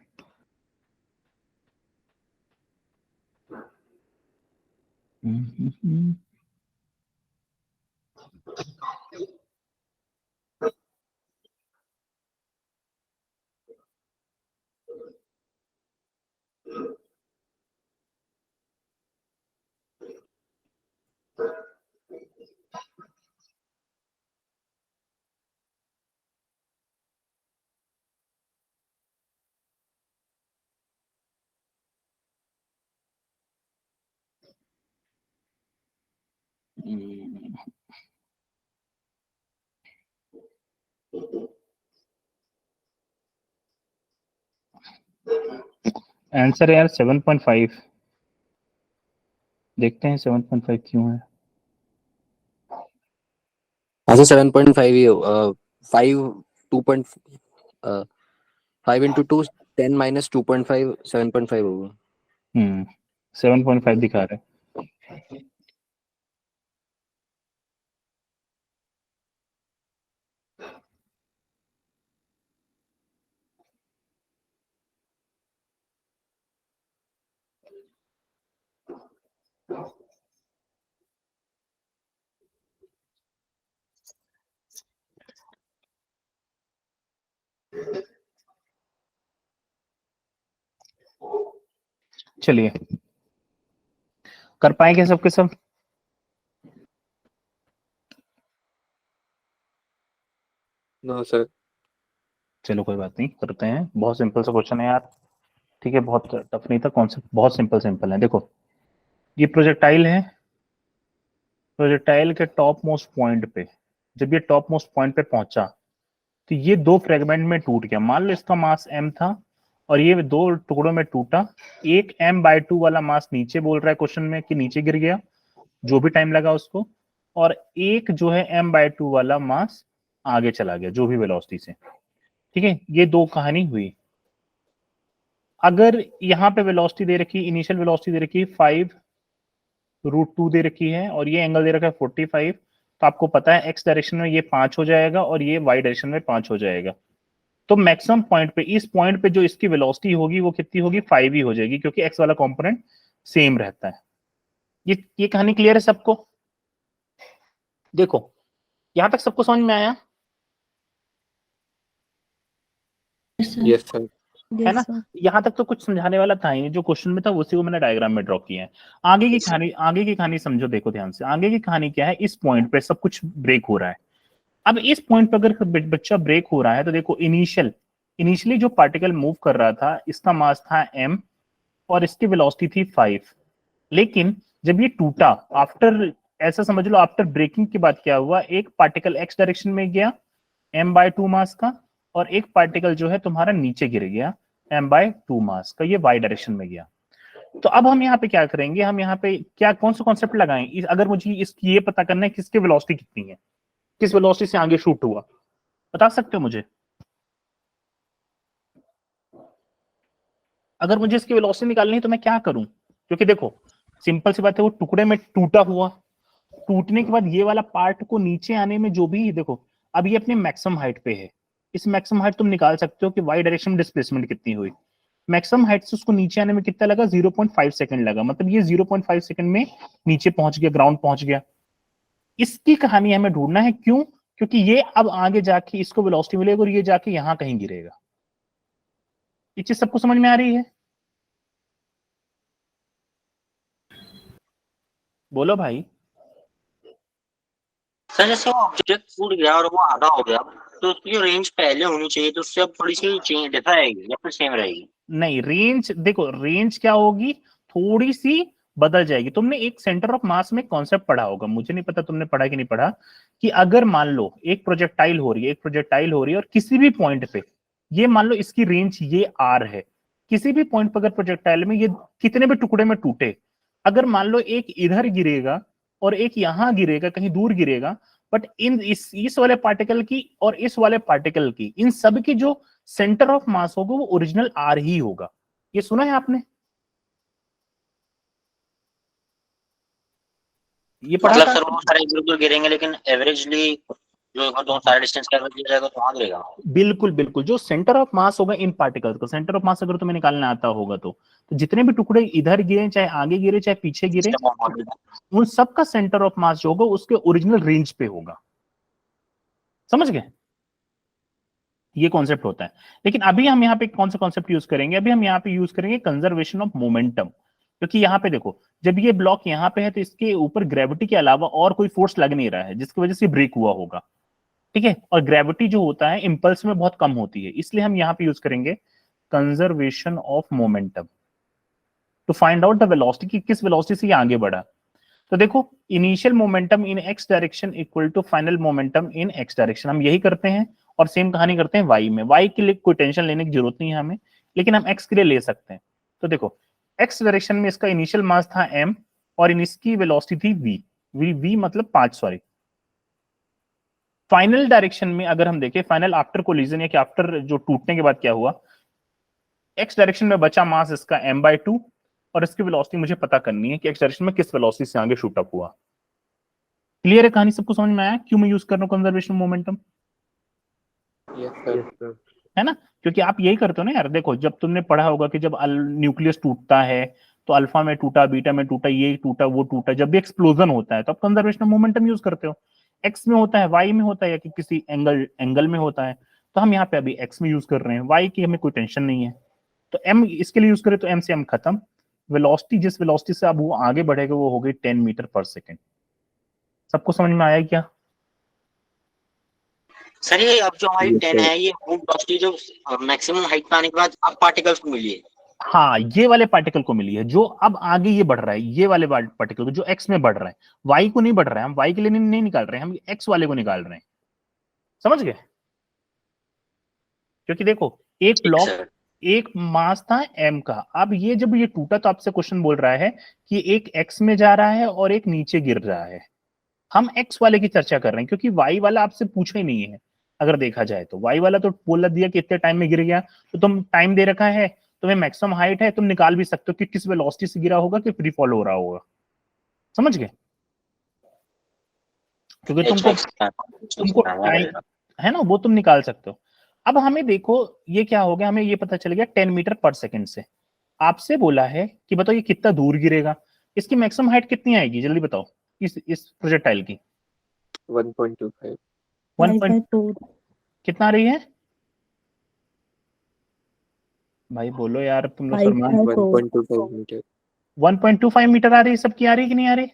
आंसर है यार 7.5। देखते हैं 7.5 क्यों है। अच्छा 7.5 ही 5 5 into 2 10 minus 2.5 7.5 होगा। 7.5 दिखा रहा है। चलिए कर पाएंगे सबके सब। No sir. चलो कोई बात नहीं, करते हैं। बहुत सिंपल सा क्वेश्चन है यार, ठीक है, बहुत टफ नहीं था, कॉन्सेप्ट बहुत सिंपल सिंपल है। देखो ये प्रोजेक्टाइल है, प्रोजेक्टाइल के टॉप मोस्ट पॉइंट पे, जब ये टॉप मोस्ट पॉइंट पे पहुंचा तो ये दो फ्रेगमेंट में टूट गया। मान लो इसका मास m था और ये दो टुकड़ों में टूटा। एक m/2 वाला मास नीचे बोल रहा है क्वेश्चन में कि नीचे गिर गया, जो भी टाइम लगा उसको, और एक जो है m/2 वाला मास आगे चला गया जो भी वेलोसिटी से। ठीक है, ये दो कहानी हुई। अगर यहाँ पे वेलोसिटी दे रखी, इनिशियल वेलोसिटी दे रखी 5√2 दे रखी है और ये एंगल दे रखा है 45, तो आपको पता है एक्स डायरेक्शन में ये 5 हो जाएगा और ये वाई डायरेक्शन में 5 हो जाएगा। तो मैक्सिमम पॉइंट पे, इस पॉइंट पे जो इसकी वेलोसिटी होगी वो कितनी होगी, 5 ही हो जाएगी, क्योंकि एक्स वाला कंपोनेंट सेम रहता है। ये कहानी क्लियर है सबको? देखो यहां तक सबको समझ में आया यस सर। है ना? यहाँ तक तो कुछ समझाने वाला था ही, जो क्वेश्चन में था उसी को मैंने डायग्राम में ड्रॉ किया है। आगे की कहानी समझो, देखो ध्यान से। आगे की कहानी क्या है, इस पॉइंट पे सब कुछ ब्रेक हो रहा है। अब इस पॉइंट पे अगर बच्चा ब्रेक हो रहा है तो देखो इनिशियली जो पार्टिकल मूव कर रहा था इसका मास था m और इसकी वेलोसिटी थी 5। लेकिन जब ये टूटा, आफ्टर, ऐसा समझ लो आफ्टर ब्रेकिंग के बाद क्या हुआ, एक पार्टिकल x डायरेक्शन में गया m/2 मास का, और एक पार्टिकल जो है तुम्हारा नीचे गिर गया m/2 मास का, ये y डायरेक्शन में गया। तो अब हम यहाँ पे क्या करेंगे, हम यहाँ पे क्या कौन सा कॉन्सेप्ट लगाएं? अगर मुझे इसकी ये पता करना है किसकी वेलोसिटी कितनी है, किस वेलोसिटी से आगे शूट हुआ, बता सकते हो मुझे? अगर मुझे इसकी वेलोसिटी निकालनी है तो मैं क्या करूं? क्योंकि देखो सिंपल सी बात है, वो टुकड़े में टूटा हुआ, टूटने के बाद ये वाला पार्ट को नीचे आने में जो भी, देखो अब ये अपने मैक्सिमम हाइट पे है, इस मैक्सिमम हाइट तुम निकाल सकते हो कि वाई डायरेक्शन में डिस्प्लेसमेंट कितनी हुई। मैक्सिमम हाइट से उसको नीचे आने में कितना लगा, 0.5 सेकंड लगा, मतलब ये 0.5 सेकंड में नीचे पहुंच गया, ग्राउंड पहुंच गया। इसकी कहानी हमें ढूंढना है, क्यों? क्योंकि ये अब आगे जाके इसको वेलोसिटी मिलेगी और ये जाके यहां कहीं गिरेगा। ये चीज सबको समझ में आ रही है? बोलो भाई। सर जैसे वो ऑब्जेक्ट फूट गया और वो आधा हो गया, तो उसकी जो रेंज पहले होनी चाहिए तो उससे अब थोड़ी सी चेंज डिफर आएगी या फिर सेम रहेगी? नहीं, रेंज देखो, रेंज क्या होगी, थोड़ी सी बदल जाएगी। तुमने एक सेंटर ऑफ मास में कॉन्सेप्ट पढ़ा होगा, मुझे नहीं पता तुमने पढ़ा कि नहीं पढ़ा, कि अगर मान लो एक प्रोजेक्टाइल हो रही है, एक प्रोजेक्टाइल हो रही है और किसी भी पॉइंट पे, ये मान लो इसकी रेंज ये आर है, किसी भी पॉइंट पर अगर प्रोजेक्टाइल में ये कितने भी टुकड़े में टूटे, अगर मान लो एक इधर गिरेगा और एक यहां गिरेगा, कहीं दूर गिरेगा, बट इन इस वाले पार्टिकल की और इस वाले पार्टिकल की, इन सब की जो सेंटर ऑफ मास होगा वो ओरिजिनल आर ही होगा। ये सुना है आपने? ये पढ़ा मतलब था? सर वो सारे बिल्कुल गिरेंगे, लेकिन एवरेजली जो अगर दोनों सारे डिस्टेंस का एवरेज लिया जाएगा तो वहां गिरेगा। बिल्कुल बिल्कुल, जो सेंटर ऑफ मास होगा इन पार्टिकल्स का, सेंटर ऑफ मास अगर तुम्हें निकालना आता होगा तो जितने भी टुकड़े इधर गिरे, चाहे आगे गिरे चाहे पीछे गिरे, उन सब का सेंटर ऑफ मास जो होगा उसके ओरिजिनल रेंज पे होगा। समझ गए? ये कॉन्सेप्ट होता है। लेकिन अभी हम यहाँ पे कौन सा कॉन्सेप्ट यूज करेंगे? अभी हम यहाँ पे यूज करेंगे कंजर्वेशन ऑफ मोमेंटम। क्योंकि यहाँ पे देखो, जब ये ब्लॉक यहाँ पे है तो इसके ऊपर ग्रेविटी के अलावा और कोई फोर्स लग नहीं रहा है जिसकी वजह से ब्रेक हुआ होगा, ठीक है? और ग्रेविटी जो होता है इंपल्स में बहुत कम होती है, इसलिए हम यहाँ पे यूज करेंगे conservation of momentum to find out the velocity, कि किस वेलोसिटी से ये आगे बढ़ा। तो देखो, initial momentum in X direction equal to final momentum in X direction, हम यही करते हैं और सेम कहानी करते हैं वाई में। वाई के लिए कोई टेंशन लेने की जरूरत नहीं है हमें, लेकिन हम एक्स के लिए ले सकते हैं। तो देखो, एक्स डायरेक्शन में इसका इनिशियल मास था m और इन इसकी वेलोसिटी थी v मतलब 5, सॉरी। फाइनल डायरेक्शन में अगर हम देखें, फाइनल आफ्टर कोलिजन या कि आफ्टर जो टूटने के बाद क्या हुआ, एक्स डायरेक्शन में बचा मास इसका m/2 और इसकी वेलोसिटी मुझे पता करनी है कि एक्स डायरेक्शन में किस वेलोसिटी से आगे शूट अप हुआ। क्लियर है कहानी? सबको समझ में आया क्यों मैं यूज कर रहा हूं conservation momentum? Yes sir. Yes sir. है ना? क्योंकि आप यही करते हो ना यार। देखो, जब तुमने पढ़ा होगा कि जब न्यूक्लियस टूटता है तो अल्फा में टूटा, बीटा में टूटा, ये टूटा, वो टूटा, जब भी एक्सप्लोजन होता है तो आप कंजर्वेशन ऑफ मोमेंटम यूज करते हो। एक्स में होता है, वाई में होता है, या कि किसी एंगल में होता है, तो हम यहाँ पे अभी एक्स में यूज कर रहे हैं, वाई की हमें कोई टेंशन नहीं है। तो एम इसके लिए यूज करें तो एम से एम खत्म। वेलोसिटी, जिस वेलोसिटी से अब वो आगे बढ़ेगा वो हो गई 10 मीटर पर सेकेंड। सबको समझ में आया क्या? सर ये अब जो हमारी Yes, 10 sir. है, ये मूव वेलोसिटी जो मैक्सिमम हाइट पे आने के बाद अब पार्टिकल्स को मिली है। हाँ, ये वाले पार्टिकल को मिली है जो अब आगे ये बढ़ रहा है, ये वाले पार्टिकल को जो एक्स में बढ़ रहा है, वाई को नहीं बढ़ रहा है। हम वाई के लिए नहीं निकाल रहे हैं, हम एक्स वाले को निकाल रहे हैं। समझ गए? क्योंकि देखो, एक ठीक है ब्लॉक, सर। एक मास था m का, अब ये जब ये टूटा तो आपसे क्वेश्चन बोल रहा है कि एक x में जा रहा है और एक नीचे गिर रहा है। हम x वाले की चर्चा कर रहे हैं क्योंकि y वाला आपसे पूछा ही नहीं है। अगर देखा जाए तो y वाला तो बोल दिया कि इतने टाइम में गिर गया, तो तुम टाइम दे रखा है, तुम्हें मैक्सिमम हाइट है, तुम निकाल भी सकते हो कि किस वेलोसिटी से गिरा होगा, कि फ्री फॉल हो रहा होगा। समझ गए? क्योंकि तुमको टाइम है ना, वो तुम निकाल सकते हो। अब हमें देखो, ये क्या हो गया, हमें ये पता चल गया 10 मीटर पर सेकंड से। आपसे बोला है कि बताओ ये कितना दूर गिरेगा, इसकी मैक्सिमम हाइट कितनी आएगी, जल्दी बताओ। इस प्रोजेक्टाइल की 1.25 1. कितना आ रही है भाई? बोलो यार, तुम लोग शर्मा। 1.25 मीटर 1.25 मीटर आ रही है? सबकी आ रही है कि नहीं आ रही?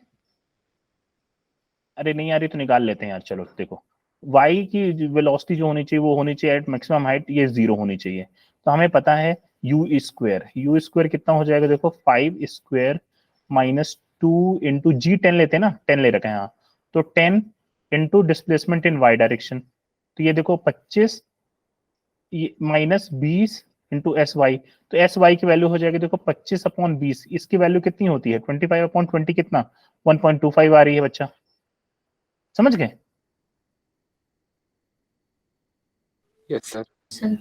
अरे नहीं आ रही तो निकाल लेते हैं यार। चलो देखो, y की वेलोसिटी जो होनी चाहिए वो होनी चाहिए एट मैक्सिमम हाइट, ये 0 होनी चाहिए। तो हमें पता है u स्क्वायर कितना हो जाएगा, देखो 5 स्क्वायर माइनस 2 इंटू जी 10 लेते हैं ना, 10 ले रखे हैं यहाँ, तो 10 इंटू डिस्प्लेसमेंट इन y डायरेक्शन, तो ये देखो 25 माइनस 20 इंटू एस वाई, तो एस वाई की वैल्यू हो जाएगी देखो 25/20। इसकी वैल्यू कितनी होती है? 25/20, कितना? 1.25 आ रही है बच्चा। समझ गए? Yes sir.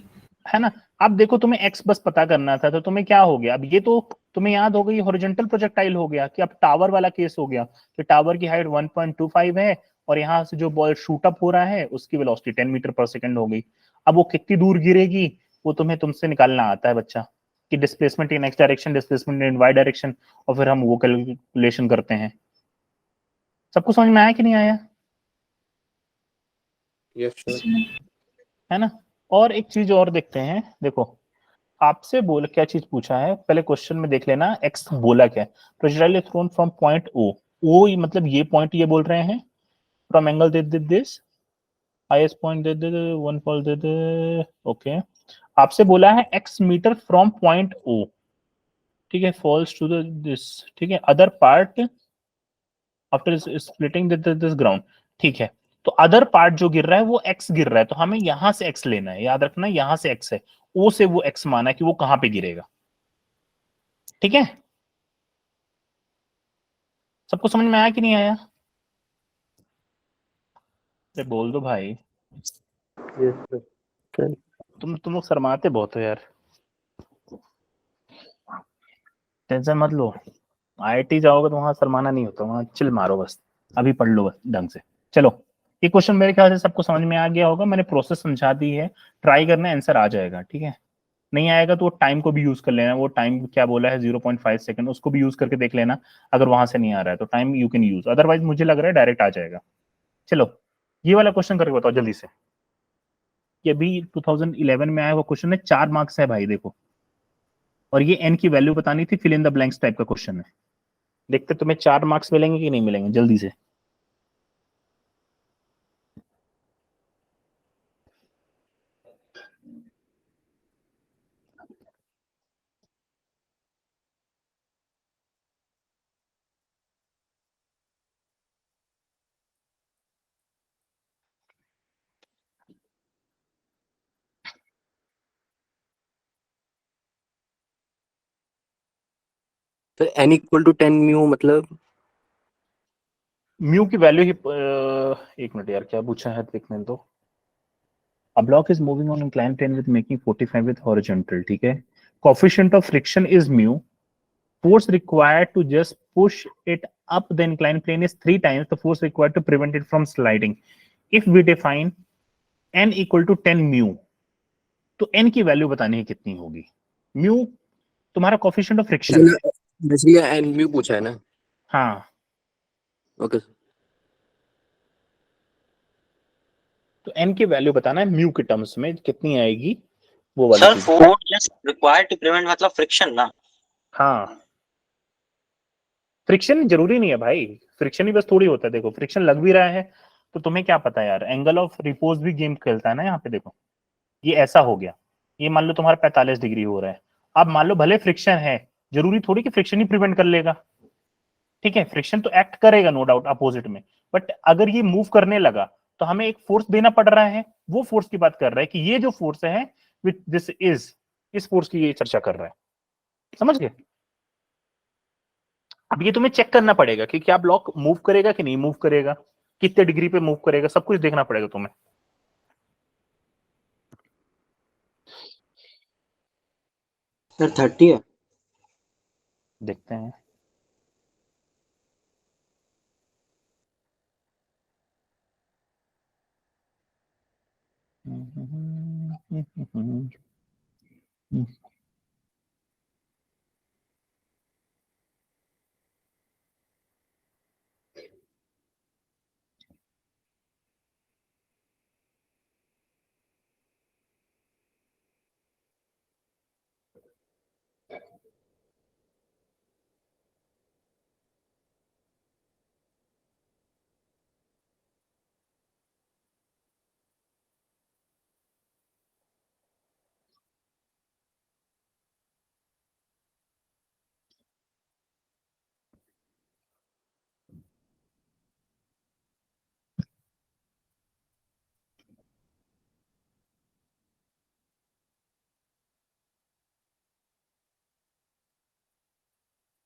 है ना? अब देखो, तुम्हें एक्स बस पता करना था, तो तुम्हें क्या हो गया, अब ये तो तुम्हें याद हो गई, हॉरिजॉन्टल प्रोजेक्टाइल हो गया, कि अब टावर वाला केस हो गया कि टावर की हाइट 1.25 है और यहाँ से जो बॉल शूट अप हो रहा है उसकी वेलोसिटी 10 मीटर पर सेकंड हो गई। अब वो कितनी दूर गिरेगी वो तुम्हें तुमसे निकालना आता है बच्चा, कि displacement in X direction, displacement in Y direction, और फिर हम वो कैलकुलेशन करते हैं। सबको समझ में आया कि नहीं आया? Yes sir. है ना? और एक चीज और देखते हैं। देखो, आपसे बोल क्या चीज पूछा है, पहले क्वेश्चन में देख लेना। एक्स बोला क्या? Projectile thrown from point O मतलब ये पॉइंट ये बोल रहे हैं, फ्रॉम एंगल दे दिस, हाईएस्ट पॉइंट दे दे, वन फॉल दे दे, ओके। आपसे बोला है x meter from point O, ठीक है, फॉल्स टू द दिस, ठीक है, other part after splitting this ground, ठीक है। तो अदर पार्ट जो गिर रहा है वो एक्स गिर रहा है, तो हमें यहां से एक्स लेना है, याद रखना यहां से एक्स है, ओ से वो एक्स माना है कि वो कहां पे गिरेगा, ठीक है। सबको समझ में आया कि नहीं आया? अरे बोल दो भाई, यस सर। तुम लोग शर्माते बहुत हो यार, टेंशन मत लो, आईआईटी जाओगे तो वहां शर्माना नहीं होता, वहां चिल मारो बस, अभी पढ़ लो बस ढंग से। चलो, ये क्वेश्चन मेरे ख्याल से सबको समझ में आ गया होगा, मैंने प्रोसेस समझा दी है, ट्राई करना, आंसर आ जाएगा, ठीक है। नहीं आएगा तो टाइम को भी यूज कर लेना, वो टाइम क्या बोला है 0.5 सेकंड, उसको भी यूज करके देख लेना, अगर वहां से नहीं आ रहा है तो time you can use, otherwise मुझे लग रहा है डायरेक्ट आ जाएगा। चलो, ये वाला क्वेश्चन करके बताओ जल्दी से, ये भी 2011 में आया हुआ क्वेश्चन है, 4 मार्क्स है भाई देखो, और ये एन की वैल्यू बतानी थी, fill in the blanks type का क्वेश्चन है। देखते तुम्हें 4 मार्क्स मिलेंगे कि नहीं मिलेंगे, जल्दी से। तो n इक्वल टू 10 म्यू मतलब म्यू की वैल्यू ही एक मिनट यार, क्या पूछा है देखने दो। A block is moving on inclined plane with making 45 with horizontal, ठीक है। Coefficient of friction is mu. Force required to just push it up the inclined plane is 3 times the force required to prevent it from sliding. If we define n equal to 10 mu, तो n की value बतानी है कितनी होगी। mu तुम्हारा coefficient of friction है। Basically n mu पूछा है ना। हाँ, ओके तो n की वैल्यू बताना है म्यू के टर्म्स में कितनी आएगी, वो वाली सर चीज। Force just required to prevent मतलब फ्रिक्शन ना। हाँ, फ्रिक्शन जरूरी नहीं है भाई, फ्रिक्शन ही बस थोड़ी होता है, देखो फ्रिक्शन लग भी रहा है तो तुम्हें क्या पता यार, एंगल ऑफ रिपोज भी गेम खेलता है ना यहाँ पे। देखो ये ऐसा हो गया, ये मान लो तुम्हारा 45 डिग्री हो रहा है, अब मान लो भले फ्रिक्शन है, जरूरी थोड़ी कि फ्रिक्शन ही प्रिवेंट कर लेगा, ठीक है, फ्रिक्शन तो एक्ट करेगा नो डाउट अपोजिट में, बट अगर ये मूव करने लगा तो हमें एक फोर्स देना पड़ रहा है, वो फोर्स की बात कर रहा है कि ये जो फोर्स है विच दिस इज, इस फोर्स की ये चर्चा कर रहा है, समझ गए। अब ये तुम्हें चेक करना पड़ेगा कि क्या ब्लॉक मूव करेगा कि नहीं मूव करेगा, कितने डिग्री पे मूव करेगा, सब कुछ देखना पड़ेगा तुम्हें। सर 30 है। देखते हैं,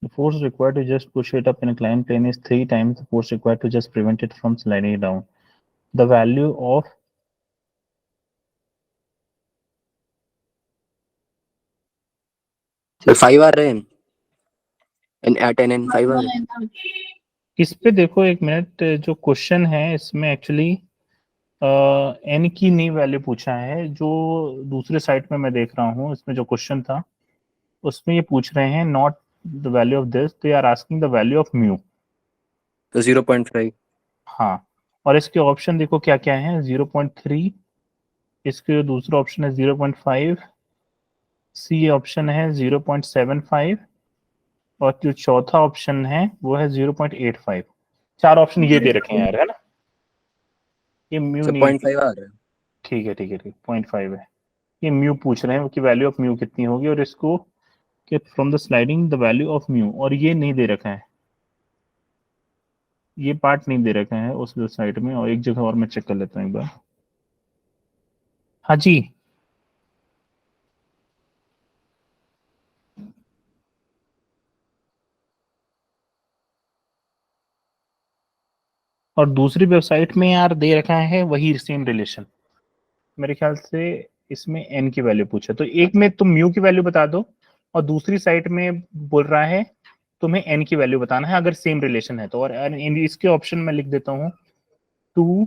the force required to just push it up in a inclined plane is 3 times the force required to just prevent it from sliding down. The value of sir 5 आ रहे हैं n at n 5 आ रहे हैं। इस पे देखो एक minute, जो question है इसमें एक्चुअली एन की नहीं वैल्यू पूछा है, जो दूसरे साइट में मैं देख रहा हूँ इसमें जो क्वेश्चन था उसमें ये पूछ रहे हैं not the value of this, they are asking the value of mu. तो 0.5 हाँ, और इसके ऑप्शन देखो क्या क्या है, 0.3, इसके जो दूसरा ऑप्शन है 0.5, सी ऑप्शन है 0.75, और जो चौथा ऑप्शन है वो है 0.85। 4 ऑप्शन ये दे रखे हैं यार, है ना, ये म्यू सर नहीं है, 0.5 आ रहा है। ठीक है ठीक है ठीक, 0.5 है, ये म्यू पूछ रहे हैं कि वैल्यू ऑफ म्यू कितनी होगी, और इसको कि from the sliding the value of mu, और ये नहीं दे रखा है, ये पार्ट नहीं दे रखा है उस साइड में, और एक जगह और मैं चेक कर लेता हूँ एक बार। हाँ जी, और दूसरी वेबसाइट में यार दे रखा है वही सेम रिलेशन, मेरे ख्याल से इसमें एन की वैल्यू पूछा, तो एक में तुम म्यू की वैल्यू बता दो और दूसरी साइट में बोल रहा है तुम्हें एन की वैल्यू बताना है अगर सेम रिलेशन है तो। और इसके ऑप्शन में लिख देता हूँ 2,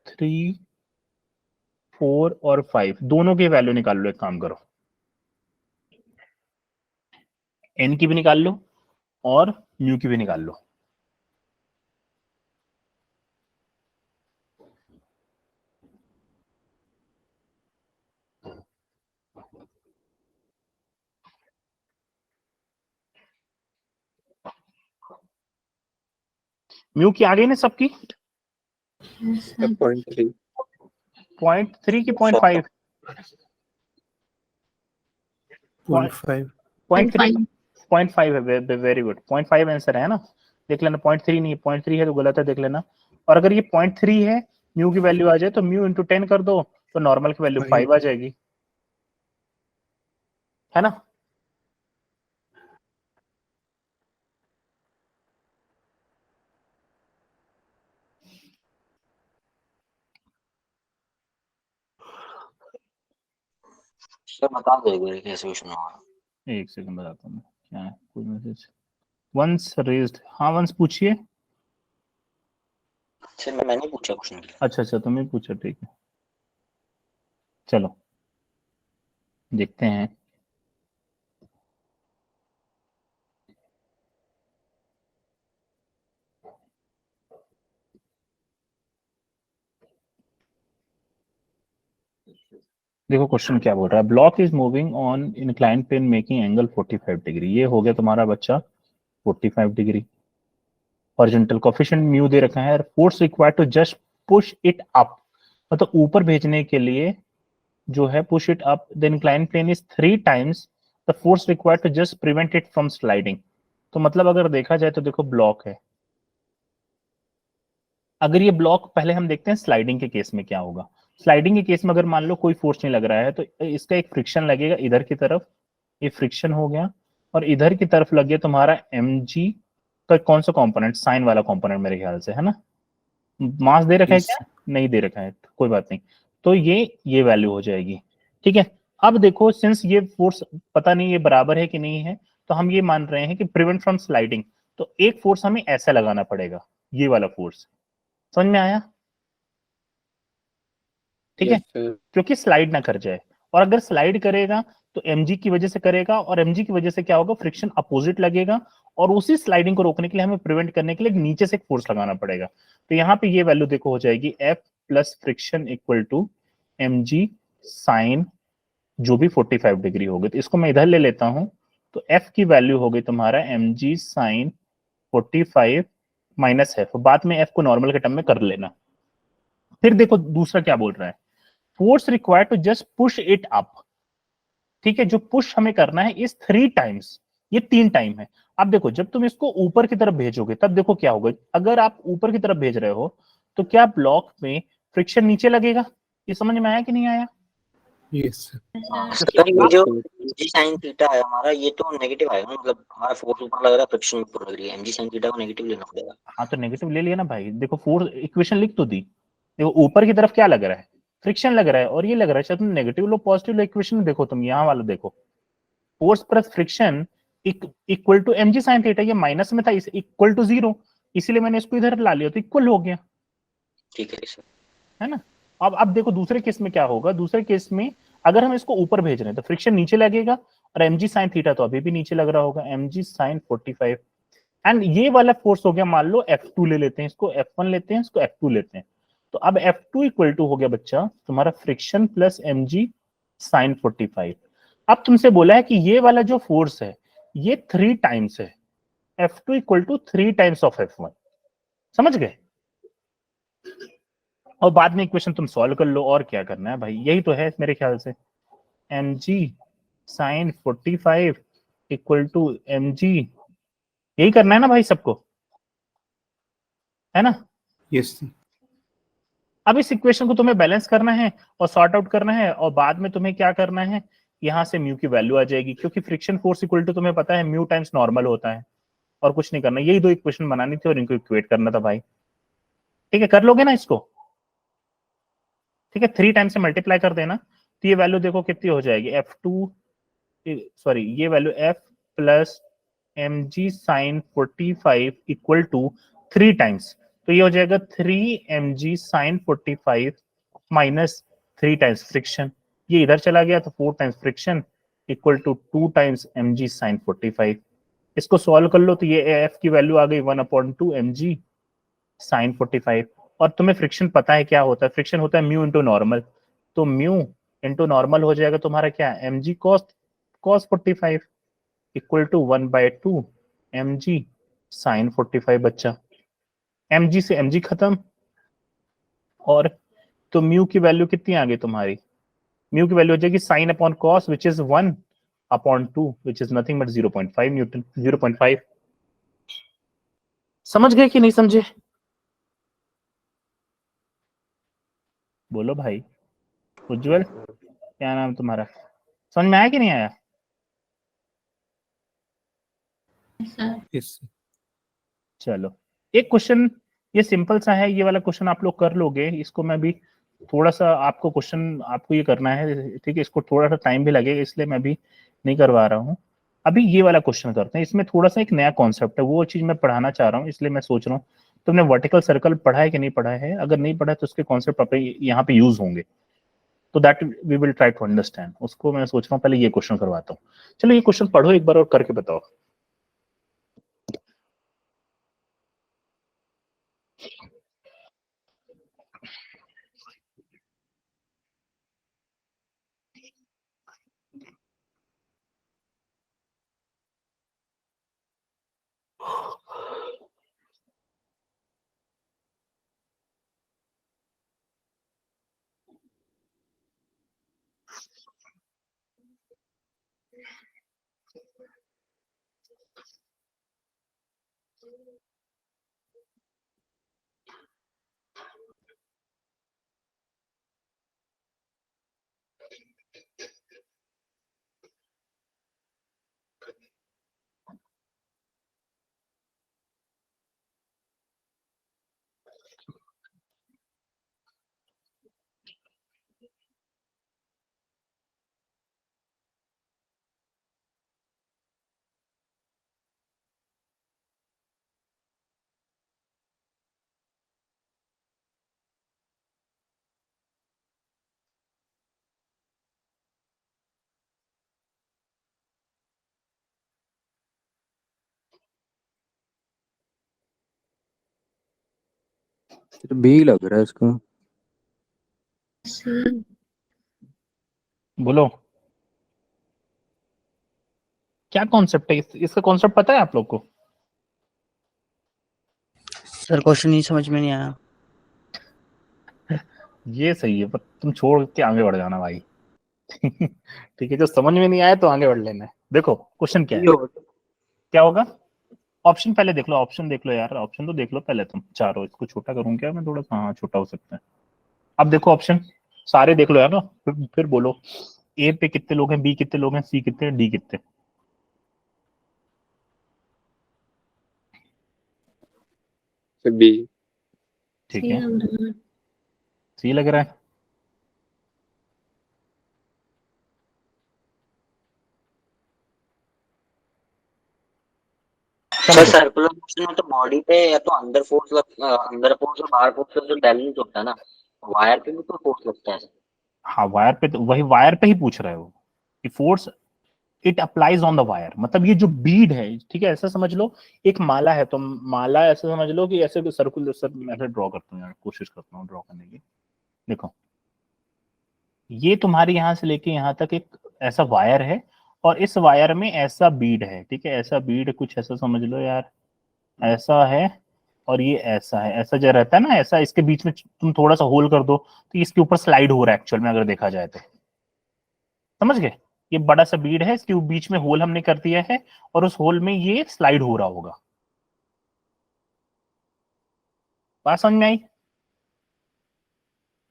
3, 4 और 5 दोनों की वैल्यू निकाल लो, एक काम करो, एन की भी निकाल लो और म्यू की भी निकाल लो। म्यू की आ गई ना सबकी? 0.3 0.3 की 0.5? 0.5 0.3 0.5 है, वेरी गुड, 0.5 आंसर है ना, देख लेना, 0.3 नहीं, 0.3 है तो गलत है, देख लेना। और अगर ये 0.3 है, म्यू की वैल्यू आ जाए तो म्यू इंटू 10 कर दो तो नॉर्मल की वैल्यू 5 आ जाएगी, है ना। सर बता दो कैसे क्वेश्चन होगा। एक सेकंड बताता हूँ क्या है, कोई मैसेज वंस रेज्ड। हाँ वंस पूछिए। सर मैंने पूछा क्वेश्चन। अच्छा अच्छा, तुमने पूछा, ठीक है, चलो देखते हैं। देखो क्वेश्चन क्या बोल रहा है, block is moving on inclined plane making angle 45 degree, ये हो गया तुम्हारा बच्चा 45 डिग्री। हॉरिजॉन्टल कोएफिशिएंट म्यू दे रखा है, force required to just push it up, मतलब ऊपर भेजने के लिए जो है push it up the inclined plane is 3 times the force required to just prevent it from sliding. तो मतलब अगर देखा जाए तो देखो ब्लॉक है, अगर ये ब्लॉक, पहले हम देखते हैं स्लाइडिंग के केस में क्या होगा। स्लाइडिंग के केस में अगर मान लो कोई फोर्स नहीं लग रहा है तो इसका एक फ्रिक्शन लगेगा इधर की तरफ, ये फ्रिक्शन हो गया, और इधर की तरफ लग गया तुम्हारा mg का कौन सा कंपोनेंट, साइन वाला कंपोनेंट मेरे ख्याल से, है ना। मास दे रखा है क्या? नहीं दे रखा है, कोई बात नहीं, तो ये वैल्यू हो जाएगी, ठीक है। अब देखो सिंस ये फोर्स पता नहीं ये बराबर है कि नहीं है, तो हम ये मान रहे हैं कि प्रिवेंट फ्रॉम स्लाइडिंग, तो एक फोर्स हमें ऐसा लगाना पड़ेगा, ये वाला फोर्स, समझ में आया? ठीक है, Yes, sir. क्योंकि स्लाइड ना कर जाए, और अगर स्लाइड करेगा तो mg की वजह से करेगा, और mg की वजह से क्या होगा, फ्रिक्शन अपोजिट लगेगा, और उसी स्लाइडिंग को रोकने के लिए हमें प्रिवेंट करने के लिए नीचे से एक फोर्स लगाना पड़ेगा। तो यहाँ पे ये वैल्यू देखो हो जाएगी F plus friction equal to mg sine जो भी 45 डिग्री होगी, तो इसको मैं इधर ले लेता हूं, तो F की वैल्यू हो गई तुम्हारा mg साइन 45 माइनस F, बाद में F को नॉर्मल के टर्म में कर लेना। फिर देखो दूसरा क्या बोल रहा है, force required to just push it up, ठीक है, जो पुश हमें करना है इस 3 टाइम्स, ये 3 टाइम है। अब देखो जब तुम इसको ऊपर की तरफ भेजोगे तब देखो क्या होगा, अगर आप ऊपर की तरफ भेज रहे हो तो क्या ब्लॉक में फ्रिक्शन नीचे लगेगा, ये समझ में आया कि नहीं आया? Yes, sir. सर ये जो mg sin थीटा है हमारा, ये तो नेगेटिव आएगा, मतलब हमारा फोर्स ऊपर लग रहा है, फ्रिक्शन ऊपर लग रही है, mg sin थीटा को नेगेटिव लेना पड़ेगा। हाँ तो नेगेटिव ले लिया ना भाई, देखो फोर्स इक्वेशन लिख तो दी, देखो ऊपर की तरफ क्या लग रहा है, फ्रिक्शन लग रहा है, और ये लग रहा है, चाहे तुम नेगेटिव लो पॉजिटिव लो, इक्वेशन देखो तुम यहाँ वाला देखो, force plus friction equal to mg sin theta, ये माइनस में था, इक्वल टू 0, इसीलिए मैंने इसको इधर ला लिया तो इक्वल हो गया, ठीक है सर। है ना। अब देखो दूसरे केस में क्या होगा, दूसरे केस में अगर हम इसको ऊपर भेज रहे हैं तो फ्रिक्शन नीचे लगेगा, और mg sin थीटा तो अभी भी नीचे लग रहा होगा, mg sin 45, एंड ये वाला फोर्स हो गया, मान लो F2 ले लेते हैं, इसको F1 लेते हैं, इसको F2 लेते हैं, तो अब F2 इक्वल टू हो गया बच्चा तुम्हारा फ्रिक्शन प्लस mg sin 45। अब तुमसे बोला है कि ये वाला जो फोर्स है ये 3 टाइम्स है, F2 equal to 3 times of F1, समझ गए? और बाद में इक्वेशन तुम सॉल्व कर लो, और क्या करना है भाई, यही तो है मेरे ख्याल से, mg sine 45 equal to mg, यही करना है ना भाई सबको, है ना? Yes, sir. अब इस इक्वेशन को तुम्हें बैलेंस करना है और सॉर्ट आउट करना है, और बाद में तुम्हें क्या करना है, यहां से म्यू की वैल्यू आ जाएगी, क्योंकि फ्रिक्शन फोर्स इक्वल टू तुम्हें पता है म्यू टाइम्स नॉर्मल होता है, और कुछ नहीं करना। यही दो इक्वेशन बनानी थी और इनको इक्वेट करना था भाई। ठीक है, कर लोगे ना इसको? ठीक है, 3 टाइम्स से मल्टीप्लाई कर देना, तो ये वैल्यू देखो कितनी हो जाएगी, F2 सॉरी ये value F plus mg sine 45 equal to 3 times, तो ये हो जाएगा 3 mg sine 45 minus 3 times friction, ये इधर चला गया तो 4 times friction equal to 2 times mg sine 45। इसको सॉल्व कर लो तो ये F की वैल्यू आ गई 1/2 mg साइन 45, और तुम्हें फ्रिक्शन पता है क्या होता है, फ्रिक्शन होता है म्यू इंटू नॉर्मल, तो म्यू इंटू नॉर्मल हो जाएगा तुम्हारा क्या, mg cos 45 equal to 1/2 mg sine 45 बच्चा, mg से mg खत्म, और तो म्यू की वैल्यू कितनी आ गई तुम्हारी, म्यू की वैल्यू हो जाएगी sine upon cos which is 1/2 which is nothing but 0.5 Newton, 0.5। समझ गए कि नहीं समझे? बोलो भाई। उज्जवल, क्या नाम तुम्हारा, समझ में आया कि नहीं आया? Yes, sir. चलो, एक क्वेश्चन ये सिंपल सा है, ये वाला क्वेश्चन आप लोग कर लोगे, इसको मैं भी थोड़ा सा आपको क्वेश्चन आपको ये करना है, ठीक है, इसको थोड़ा सा टाइम भी लगेगा, इसलिए मैं भी नहीं करवा रहा हूँ। अभी ये वाला क्वेश्चन करते हैं, इसमें थोड़ा सा एक नया कॉन्सेप्ट है, वो चीज मैं पढ़ाना चाह रहा हूँ, इसलिए मैं सोच रहा हूँ तुमने वर्टिकल सर्कल पढ़ा है कि नहीं पढ़ा है, अगर नहीं पढ़ा है तो उसके कॉन्सेप्ट आप यहाँ पे यूज होंगे, तो that we will try to understand, उसको मैं सोच रहा हूँ पहले ये क्वेश्चन करवाता हूँ। चलो ये क्वेश्चन पढ़ो एक बार और करके बताओ। तो बी लग रहा है इसको। बोलो क्या कॉन्सेप्ट है, इसका कॉन्सेप्ट पता है आप लोग को? सर क्वेश्चन ही समझ में नहीं आया। ये सही है, पर तुम छोड़ के आगे बढ़ जाना भाई। ठीक है, जो समझ में नहीं आया तो आगे बढ़ लेना है। देखो क्वेश्चन क्या है, क्या होगा, ऑप्शन पहले देख लो, ऑप्शन देख लो यार, ऑप्शन तो देख लो पहले तुम चारों, इसको छोटा करूं क्या मैं थोड़ा सा, हाँ छोटा हो सकता है। अब देखो ऑप्शन सारे देख लो यार ना, फिर बोलो ए पे कितने लोग हैं, बी कितने लोग हैं, सी कितने हैं, डी कितने। बी। ठीक है, सी लग रहा है। सर सर्कुलर मोशन में तो बॉडी पे या तो अंदर फोर्स अंदर फोर्स और बाहर फोर्स जो बैलेंस होता है ना, वायर पे भी कोई फोर्स लगता है सर? हाँ वायर पे, तो वही वायर पे ही पूछ रहा है वो कि force it applies on the wire, मतलब ये जो बीड है, ठीक है, ऐसा समझ लो एक माला है, तो माला ऐसे समझ लो कि ऐसे सर्कुलर, सर मैं ऐसे ड्रॉ करता हूँ यार, कोशिश करता हूँ ड्रॉ करने की। देखो ये तुम्हारे यहाँ से लेके यहाँ तक एक ऐसा वायर है, और इस वायर में ऐसा बीड है, ठीक है, ऐसा बीड कुछ ऐसा समझ लो यार, ऐसा है, और ये ऐसा है, ऐसा जो रहता है ना, ऐसा इसके बीच में तुम थोड़ा सा होल कर दो तो इसके ऊपर स्लाइड हो रहा है एक्चुअल में, अगर देखा जाए तो। समझ गए? ये बड़ा सा बीड है, इसके बीच में होल हमने कर दिया है और उस होल में ये स्लाइड हो रहा होगा। बात समझ में आई?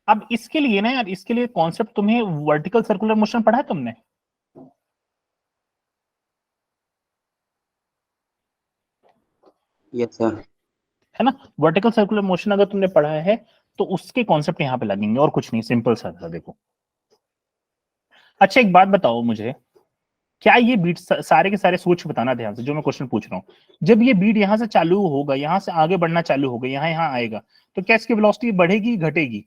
अब इसके लिए ना यार, इसके लिए कॉन्सेप्ट तुम्हें वर्टिकल सर्कुलर मोशन पढ़ा है तुमने? Yes sir. है ना, वर्टिकल सर्कुलर मोशन अगर तुमने पढ़ा है तो उसके कॉन्सेप्ट यहां पे लगेंगे और कुछ नहीं, सिंपल सा था देखो। अच्छा एक बात बताओ मुझे, क्या ये बीट सारे के सारे सोच बताना ध्यान से जो मैं क्वेश्चन पूछ रहा हूँ, जब ये बीट यहां से चालू होगा, यहां से आगे बढ़ना चालू होगा, यहाँ यहाँ आएगा, तो क्या इसकी वेलोसिटी बढ़ेगी घटेगी?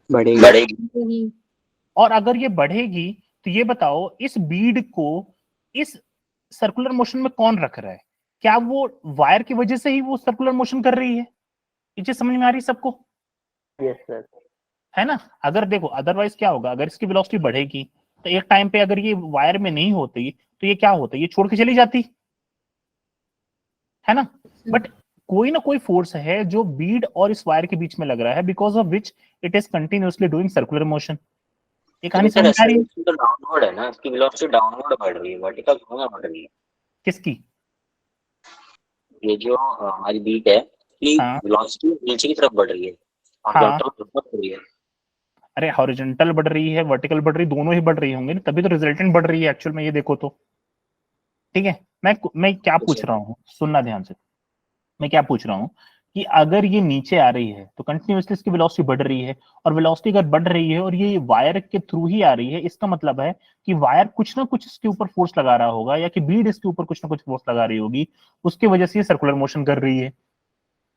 बढ़ेगी। और अगर ये बढ़ेगी तो ये बताओ इस बीड को इस सर्कुलर मोशन में कौन रख रहा है? क्या वो वायर की वजह से ही वो सर्कुलर मोशन कर रही है? ये चीज समझ में आ रही है सबको? Yes sir. है ना, अगर देखो अदरवाइज क्या होगा, अगर इसकी वेलोसिटी बढ़ेगी तो एक टाइम पे अगर ये वायर में नहीं होती तो ये क्या होता, ये छोड़ के चली जाती, है ना। बट कोई ना कोई फोर्स है जो बीड और इस वायर के बीच में लग रहा है, because of which it is continuously doing circular motion. ये कहानी समझ में आ रही है? तो डाउनवर्ड है ना, इसकी वेलोसिटी डाउनवर्ड बढ़ रही है, वर्टिकल थोड़ा बढ़ रही है। किसकी? ये जो हमारी बीट है कि हाँ वेलोसिटी नीचे की तरफ बढ़ रही है, हाँ, बढ़ रही है। अरे हॉरिजॉन्टल बढ़ रही है, वर्टिकल बढ़ रही, दोनों ही बढ़ रही होंगे ना, तभी तो रिजल्टेंट बढ़ रही है एक्चुअल में, ये देखो तो। ठीक है, मैं क्या पूछ रहा हूँ, सुनना ध्यान से। मैं क्या पूछ रहा हूँ कि अगर ये नीचे आ रही है तो कंटिन्यूअसली इसकी वेलोसिटी बढ़ रही है, और वेलोसिटी अगर बढ़ रही है और ये वायर के थ्रू ही आ रही है, इसका मतलब है कि वायर कुछ ना कुछ इसके ऊपर फोर्स लगा रहा होगा, या कि बीड इसके ऊपर कुछ ना कुछ फोर्स लगा रही होगी, उसकी वजह से ये सर्कुलर मोशन कर रही है।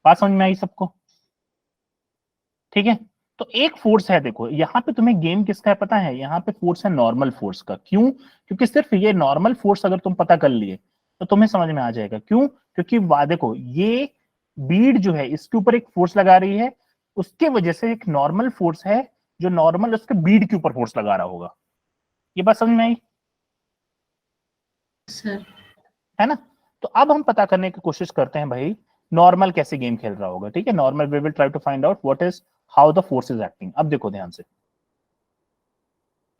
बात समझ में आई सबको? ठीक है, तो एक फोर्स है, देखो यहाँ पे तुम्हें गेम किसका है पता है, यहाँ पे फोर्स है नॉर्मल फोर्स का। क्यों? क्योंकि सिर्फ ये नॉर्मल फोर्स अगर तुम पता कर लिए तो तुम्हें समझ में आ जाएगा। क्यों? क्योंकि देखो ये बीड जो है इसके ऊपर एक फोर्स लगा रही है, उसके वजह से एक नॉर्मल फोर्स है जो नॉर्मल उसके बीड के ऊपर फोर्स लगा रहा होगा। ये बात समझ में आई? सर है ना। तो अब हम पता करने की कोशिश करते हैं भाई नॉर्मल कैसे गेम खेल रहा होगा। ठीक है, normal we will try to find out what is how the force is acting. अब देखो ध्यान से,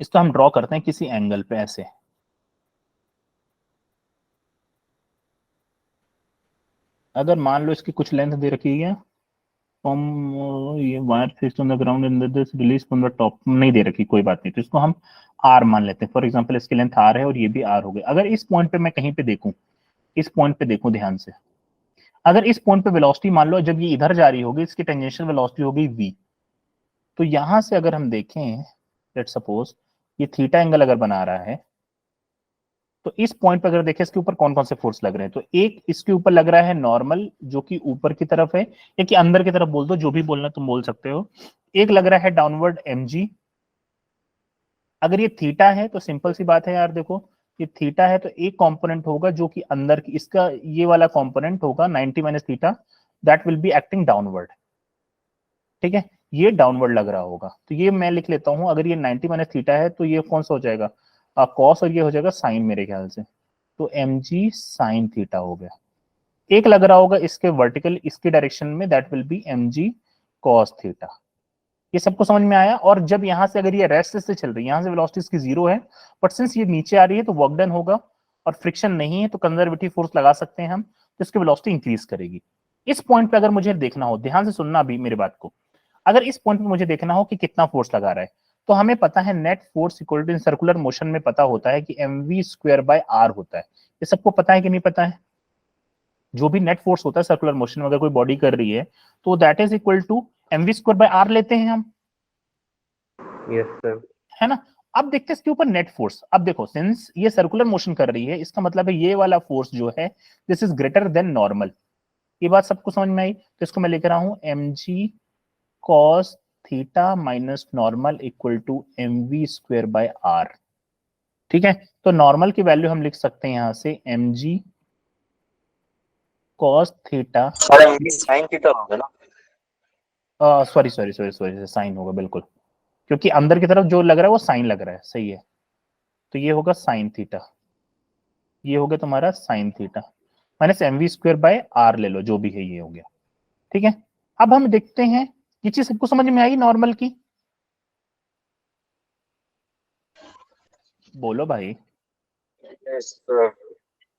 इसको हम ड्रॉ करते हैं किसी एंगल पे ऐसे। अगर मान लो इसकी कुछ लेंथ दे रखी है, फ्रॉम ये wire fixed on the ground in this release from the top, नहीं दे रखी, कोई बात नहीं, तो इसको हम आर मान लेते हैं। फॉर एग्जांपल इसकी लेंथ आर है और ये भी आर हो गई। अगर इस पॉइंट पे मैं कहीं पे देखूं, इस पॉइंट पे देखूं ध्यान से, अगर इस पॉइंट पे वेलोसिटी मान लो जब ये इधर जा रही होगी, इसकी टेंजेंशियल वेलोसिटी होगी v, तो यहां से अगर हम देखें, लेट्स सपोज ये थीटा एंगल अगर बना रहा है, तो इस पॉइंट पर अगर देखें इसके ऊपर कौन कौन से फोर्स लग रहे हैं, तो एक इसके ऊपर लग रहा है नॉर्मल जो कि ऊपर की तरफ है, या कि अंदर की तरफ बोल दो, जो भी बोलना तुम बोल सकते हो। एक लग रहा है डाउनवर्ड mg। अगर ये थीटा है तो सिंपल सी बात है यार, देखो ये थीटा है तो एक कंपोनेंट होगा जो कि अंदर की, इसका ये वाला कंपोनेंट होगा 90 minus theta, that will be acting downward. ठीक है, ये डाउनवर्ड लग रहा होगा, तो ये मैं लिख लेता हूं, अगर ये 90 माइनस थीटा है तो ये कौन सा हो जाएगा, कॉस, और ये हो जाएगा साइन मेरे ख्याल से, तो mg साइन थीटा हो गया। एक लग रहा होगा इसके वर्टिकल, इसके डायरेक्शन में, that will be mg cos theta. ये सबको समझ में आया? और जब यहां से अगर ये रेस्ट से चल रही है, यहां से वेलोसिटी इसकी 0 है, बट सिंस ये नीचे आ रही है तो वर्क डन होगा, और फ्रिक्शन नहीं है तो कंजर्वेटिव फोर्स लगा सकते हैं हम, तो इसकी वेलोसिटी इंक्रीज करेगी। इस पॉइंट पे अगर मुझे देखना हो, ध्यान से सुनना अभी मेरी बात को, अगर इस पॉइंट पे मुझे देखना हो कि कितना फोर्स लगा रहा है, तो हमें पता है नेट फोर्स इक्वल टू इन सर्कुलर मोशन में पता होता है कि mv स्क्वायर बाय r होता है। ये सबको पता है कि नहीं पता है? जो भी नेट फोर्स होता है सर्कुलर मोशन में, अगर कोई बॉडी कर रही है तो that is equal to mv square by r लेते हैं हम। Yes sir. है ना। अब देखते हैं इसके ऊपर नेट फोर्स। अब देखो सिंस ये सर्कुलर मोशन कर रही है, इसका मतलब है ये वाला फोर्स जो है this is greater than normal. ये बात सबको समझ में आई? तो इसको मैं लिख रहा हूं mg cos theta minus normal equal to mv square by r। ठीक है, तो नॉर्मल की वैल्यू हम लिख सकते हैं यहां से mg cos theta, sine theta होगा ना? Sorry sorry sorry sorry, sine होगा बिल्कुल, क्योंकि अंदर की तरफ जो लग रहा है वो साइन लग रहा है, सही है। तो ये होगा साइन थीटा, ये हो गया तुम्हारा sine theta minus mv square by r ले लो, जो भी है ये हो गया। ठीक है, अब हम देखते हैं ये चीज सबको समझ में आई नॉर्मल की? बोलो भाई, Yes, sir.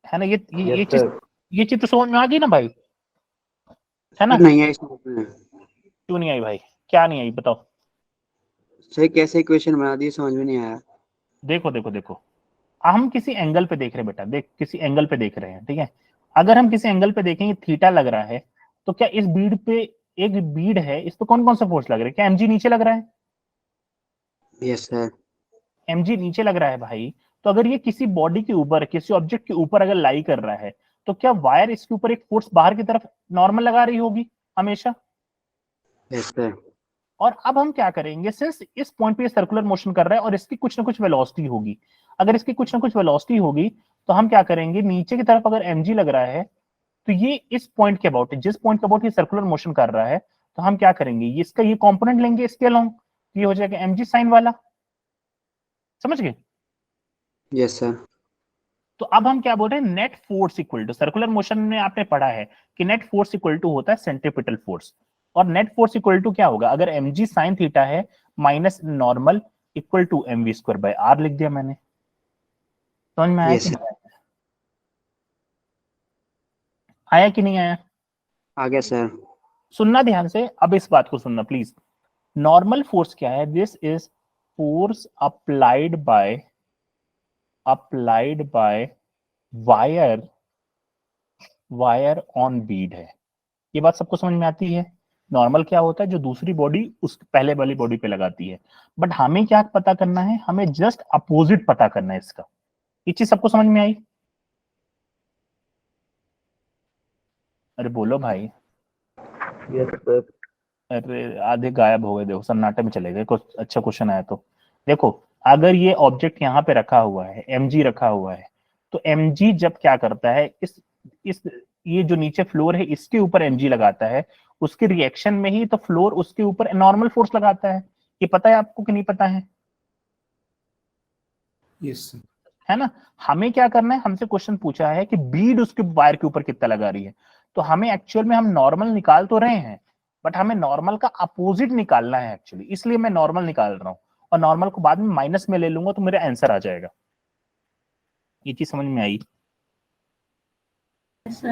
है ना? Yes, sir. ये चीज तो समझ में आ गई ना भाई, है ना? नहीं है इसमें। क्यों नहीं आई भाई, क्या नहीं आई बताओ? सर कैसे इक्वेशन बना दी समझ में नहीं आया। देखो देखो देखो, हम किसी एंगल पे देख रहे हैं बेटा, देख किसी एंगल पे देख रहे हैं, ठीक है? अगर हम किसी एंगल पे देखेंगे थीटा लग रहा है, तो क्या इस बीड पे, एक बीड है, इस पे कौन कौन सा फोर्स लग रहा है? क्या एमजी नीचे लग रहा है? Yes sir. एमजी नीचे लग रहा है भाई। तो अगर ये किसी बॉडी के ऊपर, किसी ऑब्जेक्ट के ऊपर अगर लाई कर रहा है, तो क्या वायर इसके ऊपर एक फोर्स बाहर की तरफ नॉर्मल लगा रही होगी हमेशा? Yes sir. और अब हम क्या करेंगे, सिंस इस पॉइंट पे ये सर्कुलर मोशन कर रहा है और इसकी कुछ ना कुछ वेलोसिटी होगी, अगर इसकी कुछ ना कुछ वेलोसिटी होगी, तो हम क्या करेंगे, नीचे की तरफ अगर mg लग रहा है, तो ये इस पॉइंट के अबाउट, जिस पॉइंट के अबाउट ये सर्कुलर मोशन कर रहा है, तो हम क्या करेंगे, ये इसका ये कंपोनेंट लेंगे इसके अलोंग, ये हो जाएगा mg साइन वाला। समझ गए? Yes sir. तो अब हम क्या बोल रहे हैं, net force equal to, circular motion में आपने पढ़ा है कि नेट फोर्स इक्वल टू होता है सेंट्रीपिटल फोर्स, और नेट फोर्स इक्वल टू क्या होगा, अगर mg साइन थीटा है minus normal equal to mv square by r लिख दिया मैंने। समझ में आया यस कि सर। नहीं आया कि नहीं आया? आ गया सर। सुनना ध्यान से, अब इस बात को सुनना प्लीज। नॉर्मल फोर्स क्या है, this is force applied by wire on Beed है। ये बात सबको समझ में आती है? नॉर्मल क्या होता है, जो दूसरी बॉडी उस पहले वाली बॉडी पे लगाती है, बट हमें क्या पता करना है, हमें जस्ट अपोजिट पता करना है इसका। ये चीज सबको समझ में आई? अरे बोलो भाई। Yes, sir. अरे आधे गायब हो गए, देखो सन्नाटे में चले गए। कुछ अच्छा क्वेश्चन आया तो देखो, अगर ये ऑब्जेक्ट यहाँ पे रखा हुआ है, mg रखा हुआ है, तो mg जब क्या करता है, इस ये जो नीचे फ्लोर है इसके ऊपर mg लगाता है, उसके रिएक्शन में ही तो फ्लोर उसके ऊपर नॉर्मल फोर्स लगाता है। ये पता है आपको कि नहीं पता है? Yes, sir. है ना? हमें क्या करना है, हमसे क्वेश्चन पूछा है कि बीड उसके वायर के ऊपर कितना लगा रही है, तो हमें एक्चुअल में, हम नॉर्मल निकाल तो रहे हैं, बट हमें नॉर्मल का अपोजिट निकालना है एक्चुअली, इसलिए मैं नॉर्मल निकाल रहा हूं, और नॉर्मल को बाद में माइनस में ले लूंगा तो मेरा आंसर आ जाएगा। ये चीज समझ में आई? Yes,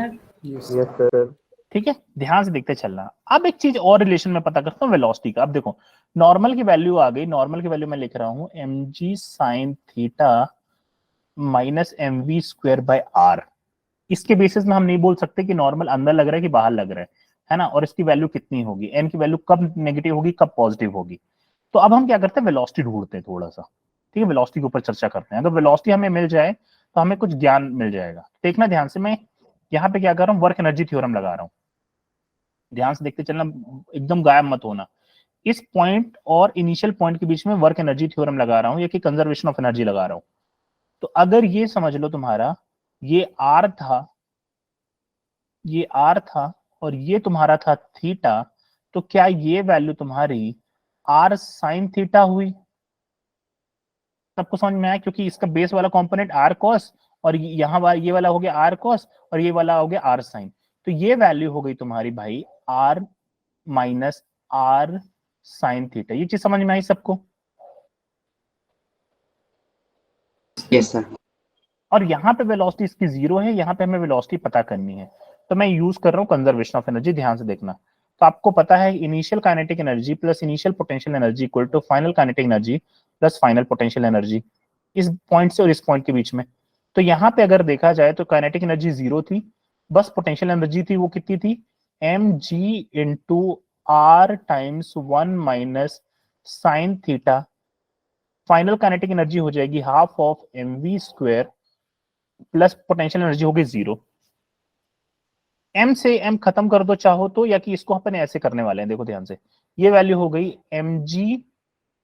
Yes, sir. ठीक है, ध्यान से देखते चलना। अब एक चीज और रिलेशन में पता करता हूँ वेलोसिटी का। अब देखो, नॉर्मल की वैल्यू आ गई, नॉर्मल की वैल्यू मैं लिख रहा हूँ mg sine theta minus mv square by r। इसके बेसिस में हम नहीं बोल सकते कि नॉर्मल अंदर लग रहा है कि बाहर लग रहा है ना? और इसकी वैल्यू कितनी होगी, n की वैल्यू कब नेगेटिव होगी, कब पॉजिटिव होगी। तो अब हम क्या करते हैं, वेलोसिटी ढूंढते हैं थोड़ा सा। ठीक है, वेलोसिटी के ऊपर चर्चा करते हैं। अगर वेलोसिटी हमें मिल जाए तो हमें कुछ ज्ञान मिल जाएगा। देखना ध्यान से, मैं यहाँ पे क्या कर रहा हूँ, वर्क एनर्जी थ्योरम लगा रहा हूँ। ध्यान से देखते चलना, एकदम गायब मत होना। इस पॉइंट और इनिशियल पॉइंट के बीच में वर्क एनर्जी थ्योरम लगा रहा हूँ, या कि कंजर्वेशन ऑफ एनर्जी लगा रहा हूँ। तो अगर ये समझ लो तुम्हारा, ये आर था, ये आर था, और ये तुम्हारा था थीटा, तो क्या ये वैल्यू तुम्हारी आर साइन थीटा हुई? सबको समझ में आया? क्योंकि इसका बेस वाला कंपोनेंट आर कॉस, और यहाँ ये वाला हो गया आर कॉस, और ये वाला हो गया आर साइन। तो ये वैल्यू हो गई तुम्हारी भाई R minus R sine theta. ये चीज समझ में आई सबको? Yes sir. और यहाँ पे वेलोसिटी इसकी 0 है, यहाँ पे हमें वेलोसिटी पता करनी है, तो मैं यूज कर रहा हूँ कंजर्वेशन ऑफ एनर्जी। ध्यान से देखना। तो आपको पता है initial kinetic energy plus initial potential energy equal to final kinetic energy plus final potential energy, इस पॉइंट से और इस पॉइंट के बीच में। तो यहाँ पे अगर देखा जाए तो काइनेटिक एनर्जी 0 थी, बस पोटेंशियल एनर्जी थी, वो कितनी थी, mg into R times 1 minus sine theta. Final kinetic energy हो जाएगी half of mv square plus potential energy होगी 0। m से m खत्म कर दो चाहो तो, या कि इसको अपन ऐसे करने वाले हैं। देखो ध्यान से, ये वैल्यू हो गई mg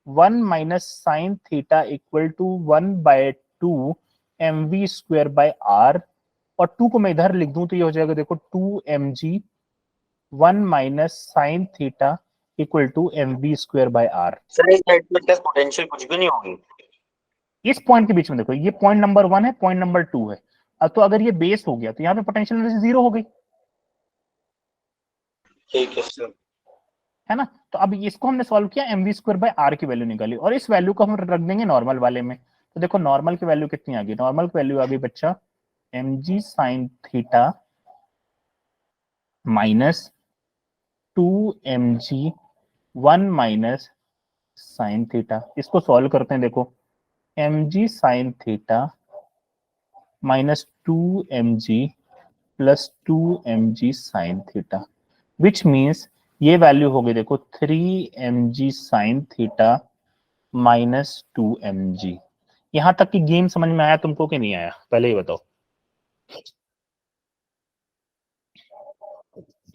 1 minus sine theta equal to 1/2 mv square by r, और 2 को मैं इधर लिख दूं तो ये हो जाएगा, देखो 2 mg 1 minus sine theta equal to mv square by r। Sir इस साइड में क्या पोटेंशियल कुछ भी नहीं होगी? इस पॉइंट के बीच में देखो, ये पॉइंट नंबर 1 है, पॉइंट नंबर 2 है। अब तो अगर ये बेस हो गया तो यहाँ पे पोटेंशियल एनर्जी 0 हो गई, ठीक है सर। है ना? तो अब इसको हमने सॉल्व किया, mv स्क्वायर बाय r की वैल्यू निकाली, और इस वैल्यू को हम रख देंगे नॉर्मल वाले में। तो देखो नॉर्मल की वैल्यू कितनी आ गई, नॉर्मल की वैल्यू आ गई बच्चा mg sin theta minus 2mg 1 minus sine theta. इसको सॉल्व करते हैं, देखो mg sin theta minus 2mg plus 2mg sine theta, which means ये वैल्यू हो गई देखो 3mg sine theta minus 2mg। यहां तक की गेम समझ में आया तुमको कि नहीं आया, पहले ही बताओ।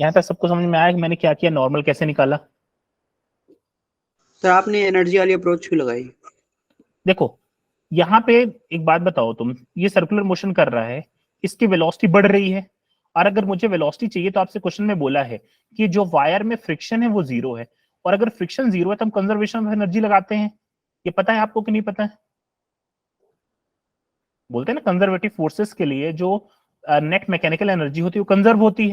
यहां तक सबको समझ में आया कि मैंने क्या किया, नॉर्मल कैसे निकाला? सर आपने एनर्जी वाली अप्रोच क्यों लगाई? देखो यहाँ पे एक बात बताओ, तुम ये सर्कुलर मोशन कर रहा है, इसकी वेलोसिटी बढ़ रही है, और अगर मुझे वेलोसिटी चाहिए तो आपसे क्वेश्चन में बोला है कि जो वायर में फ्रिक्शन है वो 0 है, और अगर फ्रिक्शन 0 है तो हम कंजर्वेशन ऑफ एनर्जी लगाते हैं। ये पता है आपको कि नहीं पता है? बोलते हैं ना कंजर्वेटिव फोर्सेस के लिए जो नेट मैकेनिकल एनर्जी होती है वो कंजर्व होती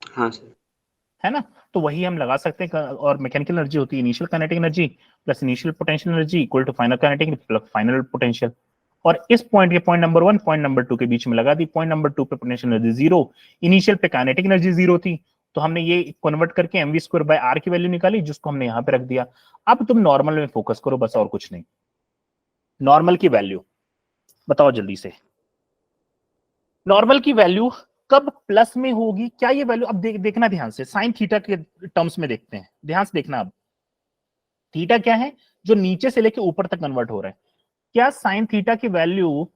हाँ सर। है ना? तो वही हम लगा सकते हैं। और मैकेनिकल एनर्जी होती है initial kinetic energy plus initial potential energy equal to final kinetic plus final potential. और इस पॉइंट के पॉइंट नंबर 1 पॉइंट नंबर 2 के बीच में लगा दी। पॉइंट नंबर 2 पे पोटेंशियल एनर्जी 0, इनिशियल पे काइनेटिक एनर्जी 0 थी, तो हमने ये कन्वर्ट करके mv² की वैल्यू निकाली, जिसको हमने यहाँ पे रख दिया। अब तुम नॉर्मल में फोकस करो बस, और कुछ नहीं। नॉर्मल की वैल्यू बताओ जल्दी से, नॉर्मल की वैल्यू कब प्लस में होगी? क्या ये वैल्यू अब देखना ध्यान से, साइन थीटा के टर्म्स में देखते हैं, ध्यान से देखना। अब थीटा क्या है? जो नीचे से लेके ऊपर तक कन्वर्ट हो रहा है। क्या साइन थीटा की वैल्यू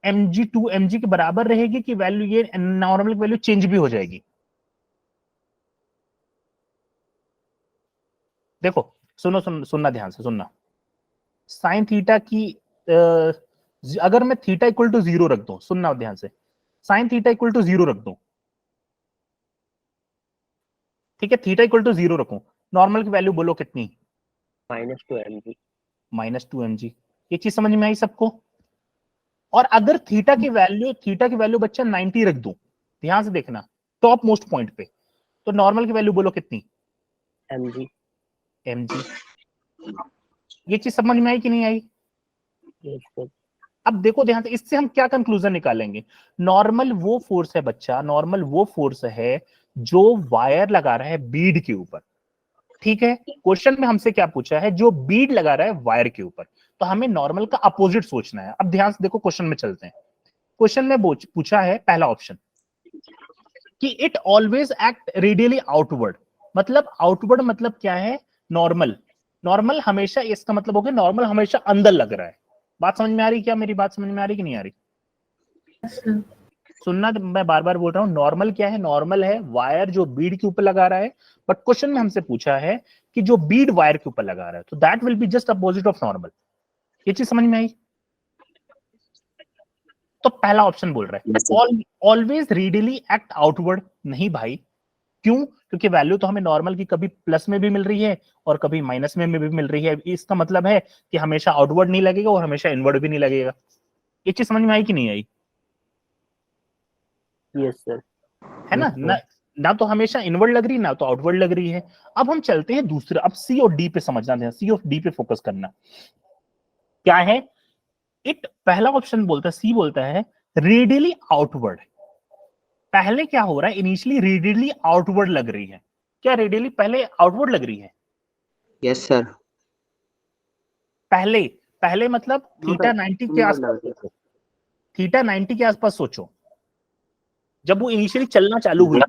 mg के बराबर रहेगी कि वैल्यू ये नॉर्मल की वैल्यू चेंज भी हो जाएगी? देखो सुनना ध्यान से सुनना। साइन थीटा की अगर मैं थीटा इक्वल टू 0 रख दूं, सुनना ध्यान से, साइन थीटा इक्वल टू 0 रख दूं, ठीक है, थीटा इक्वल टू 0 रखूं, नॉर्मल की वैल्यू बोलो कितनी? -2mg। ये चीज समझ में आई सबको? और अगर थीटा की वैल्यू बच्चा 90 रख दूं, ध्यान से देखना, टॉप मोस्ट पॉइंट पे, तो नॉर्मल की वैल्यू बोलो कितनी? mg। ये चीज समझ में आई कि नहीं आई? अब देखो ध्यान से, इससे हम क्या कंक्लूजन निकालेंगे? नॉर्मल वो फोर्स है बच्चा, नॉर्मल वो फोर्स है जो वायर लगा रहा है बीड के ऊपर, ठीक है? क्वेश्चन में हमसे क्या पूछा है? जो बीड लगा रहा है वायर के ऊपर, तो हमें नॉर्मल का अपोजिट सोचना है। अब ध्यान से देखो, क्वेश्चन में चलते हैं। क्वेश्चन में पूछा है पहला ऑप्शन कि it always act radially outward. मतलब आउटवर्ड मतलब क्या है? नॉर्मल। नॉर्मल हमेशा, इसका मतलब हो गया नॉर्मल हमेशा अंदर लग रहा है। बात समझ में आ रही? क्या मेरी बात समझ में आ रही कि नहीं आ रही? सुनना, मैं बार बार बोल रहा हूं, नॉर्मल क्या है? नॉर्मल है वायर जो बीड के ऊपर लगा रहा है, बट क्वेश्चन में हमसे पूछा है कि जो बीड वायर के ऊपर लगा रहा है, तो that will be just opposite of normal. ये चीज समझ में आई? तो पहला ऑप्शन बोल रहा है ऑलवेज रेडियली एक्ट आउटवर्ड। नहीं भाई, क्यों? क्योंकि वैल्यू तो हमें नॉर्मल की कभी प्लस में भी मिल रही है और कभी माइनस में भी मिल रही है। इसका मतलब है कि हमेशा आउटवर्ड नहीं लगेगा और हमेशा इनवर्ड भी नहीं लगेगा। ये चीज समझ में आई कि नहीं आई? Yes sir. है ना? ना तो हमेशा इनवर्ड लग रही, ना तो आउटवर्ड लग रही है। अब हम चलते हैं दूसरे, अब सी और डी पे समझना है, सी और डी पे फोकस करना। क्या है? इट, पहला ऑप्शन बोलता है, सी बोलता है रेडियली आउटवर्ड। पहले क्या हो रहा है? इनिशियली रेडियली आउटवर्ड लग रही है। क्या रेडियली पहले आउटवर्ड लग रही है? Yes sir. पहले पहले मतलब थीटा 90 के आसपास सोचो, थीटा 90 के आसपास सोचो, जब वो इनिशियली चलना चालू हुई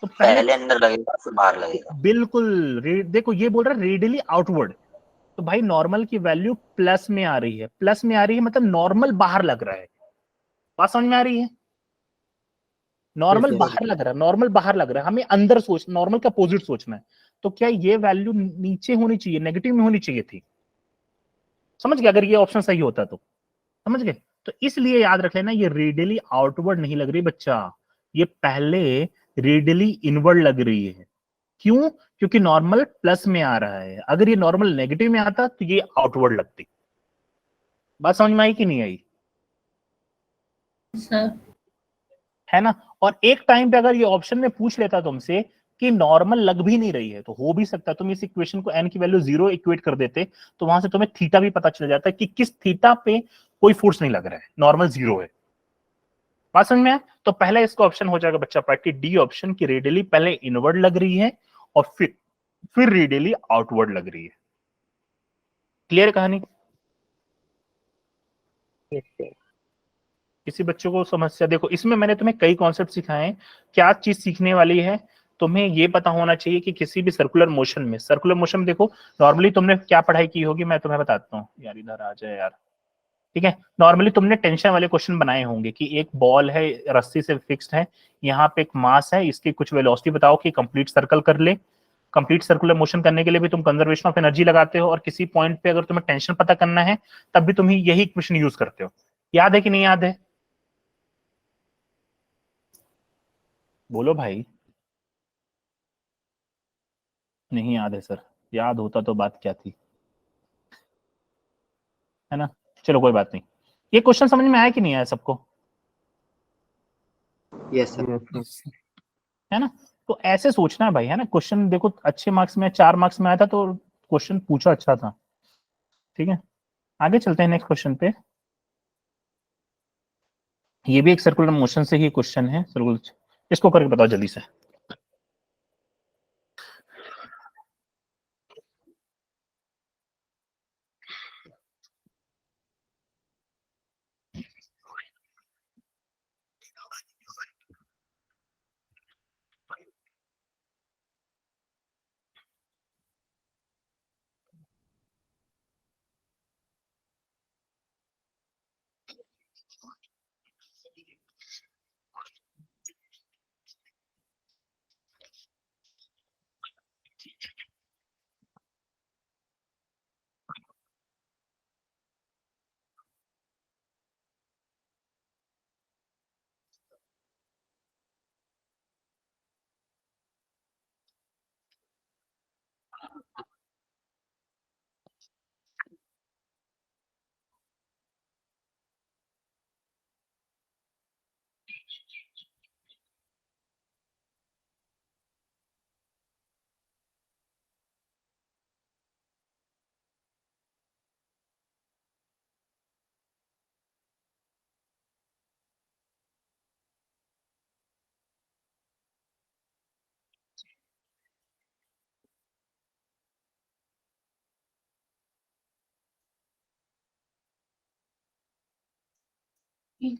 तो पहले अंदर लगेगा फिर बाहर लगेगा। बिल्कुल। देखो ये बोल रहा है रेडियली आउटवर्ड, तो भाई नॉर्मल की वैल्यू प्लस में आ रही है। प्लस में आ रही है मतलब नॉर्मल बाहर लग रहा है। बात समझ में आ रही है? नॉर्मल बाहर लग रहा है, नॉर्मल बाहर लग रहा है, हमें अंदर सोच, नॉर्मल का अपोजिट सोचना है। तो क्या ये वैल्यू नीचे होनी चाहिए, नेगेटिव में होनी चाहिए थी? समझ गए? अगर ये ऑप्शन सही होता तो समझ गए? तो इसलिए याद रख लेना, ये रेडियली आउटवर्ड नहीं लग रही बच्चा, ये पहले रेडियली इनवर्ड लग रही है। क्यों? क्योंकि नॉर्मल प्लस में आ रहा है। अगर ये नॉर्मल नेगेटिव में आता तो ये आउटवर्ड लगती। बात समझ में आई कि नहीं आई? सर है ना? और एक टाइम पे अगर ये ऑप्शन में पूछ लेता तुमसे कि नॉर्मल लग भी नहीं रही है, तो हो भी सकता है तुम इस इक्वेशन को n की वैल्यू 0 इक्वेट कर देते, तो वहां से तुम्हें थीटा भी पता चल जाता है कि किस थीटा पे कोई फोर्स नहीं लग रहा है, नॉर्मल 0 है। बात समझ में आया? तो पहला इसका ऑप्शन हो जाएगा बच्चा पार्टी डी ऑप्शन, की रेडियली पहले इनवर्ड लग रही है और फिर रेडियली आउटवर्ड लग रही है। क्लियर कहानी? किसी बच्चों को समस्या? देखो इसमें मैंने तुम्हें कई कॉन्सेप्ट सिखाए हैं, क्या चीज सीखने वाली है, तुम्हें ये पता होना चाहिए कि किसी भी सर्कुलर मोशन में देखो नॉर्मली तुमने क्या पढ़ाई की होगी, मैं तुम्हें बताता हूँ यार, इधर आ जाए यार। ठीक है, नॉर्मली तुमने टेंशन वाले क्वेश्चन बनाए होंगे कि एक बॉल है, रस्सी से फिक्स्ड है, यहाँ पे एक मास है, इसकी कुछ वेलोसिटी बताओ कि कंप्लीट सर्कल कर ले। कंप्लीट सर्कुलर मोशन करने के लिए भी तुम कंजर्वेशन ऑफ एनर्जी लगाते हो, और किसी पॉइंट पे अगर तुम्हें टेंशन पता करना है तब भी तुम यही इक्वेशन यूज करते हो। याद है कि नहीं याद है? बोलो भाई। नहीं याद है सर? याद होता तो बात क्या थी, है ना? चलो कोई बात नहीं। ये क्वेश्चन समझ में आया कि नहीं आया सबको? Yes sir. Yes. है ना? तो ऐसे सोचना है भाई, है ना? क्वेश्चन देखो अच्छे मार्क्स में, 4 मार्क्स में आया था तो क्वेश्चन पूछा अच्छा था। ठीक है, आगे चलते हैं नेक्स्ट क्वेश्चन पे। ये भी एक सर्कुलर मोशन से ही क्वेश्चन है, सर्कुलर, इसको करके बताओ जल्दी से।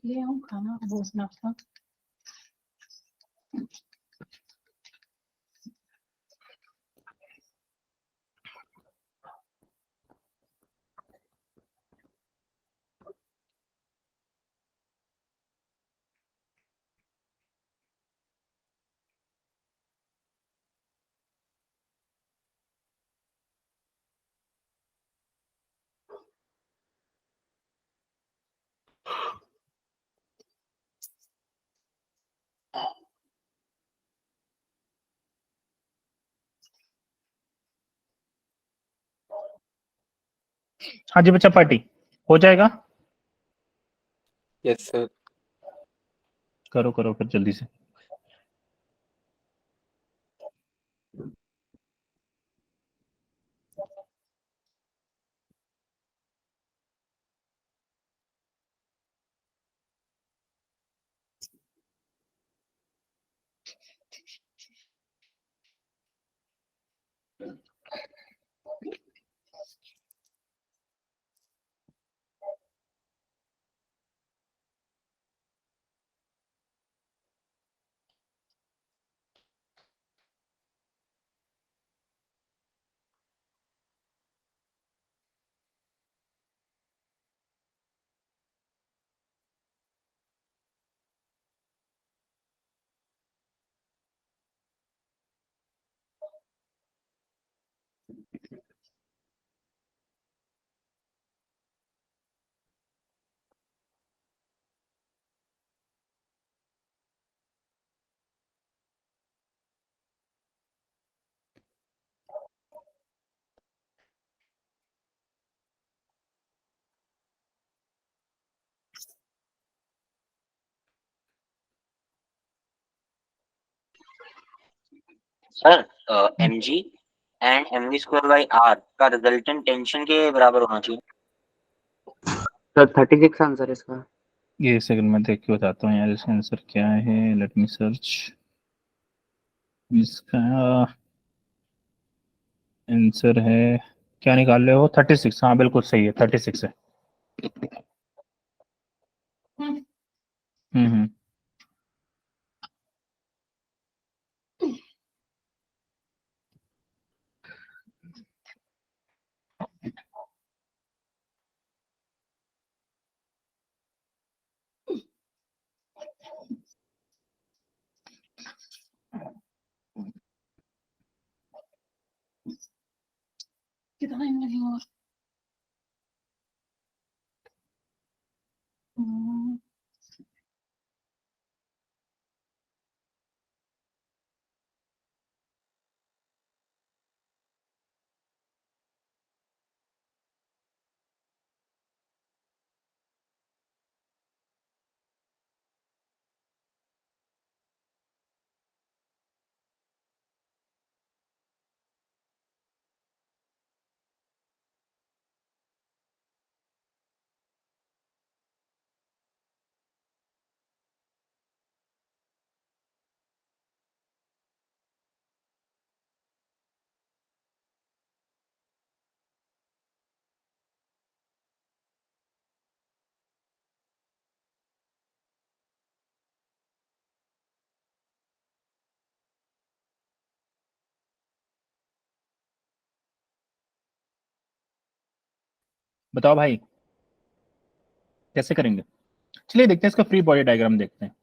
ले आऊं खाना, वो नाश्ता? हाँ जी बच्चा पार्टी, हो जाएगा? Yes sir. करो करो फिर जल्दी से। Sir mg and mv square by r का रिजल्टेंट टेंशन के बराबर होना चाहिए। सर 36 आंसर है इसका। ये सेकंड में देख के बताता हूँ यार इसका आंसर क्या है। Let me search. इसका आंसर है, क्या निकाल रहे हो? 36। हाँ बिल्कुल सही है, 36 है। हम्म। कितना टाइम लगेगा और? हम्म, बताओ भाई कैसे करेंगे? चलिए देखते हैं, इसका फ्री बॉडी डायग्राम देखते हैं।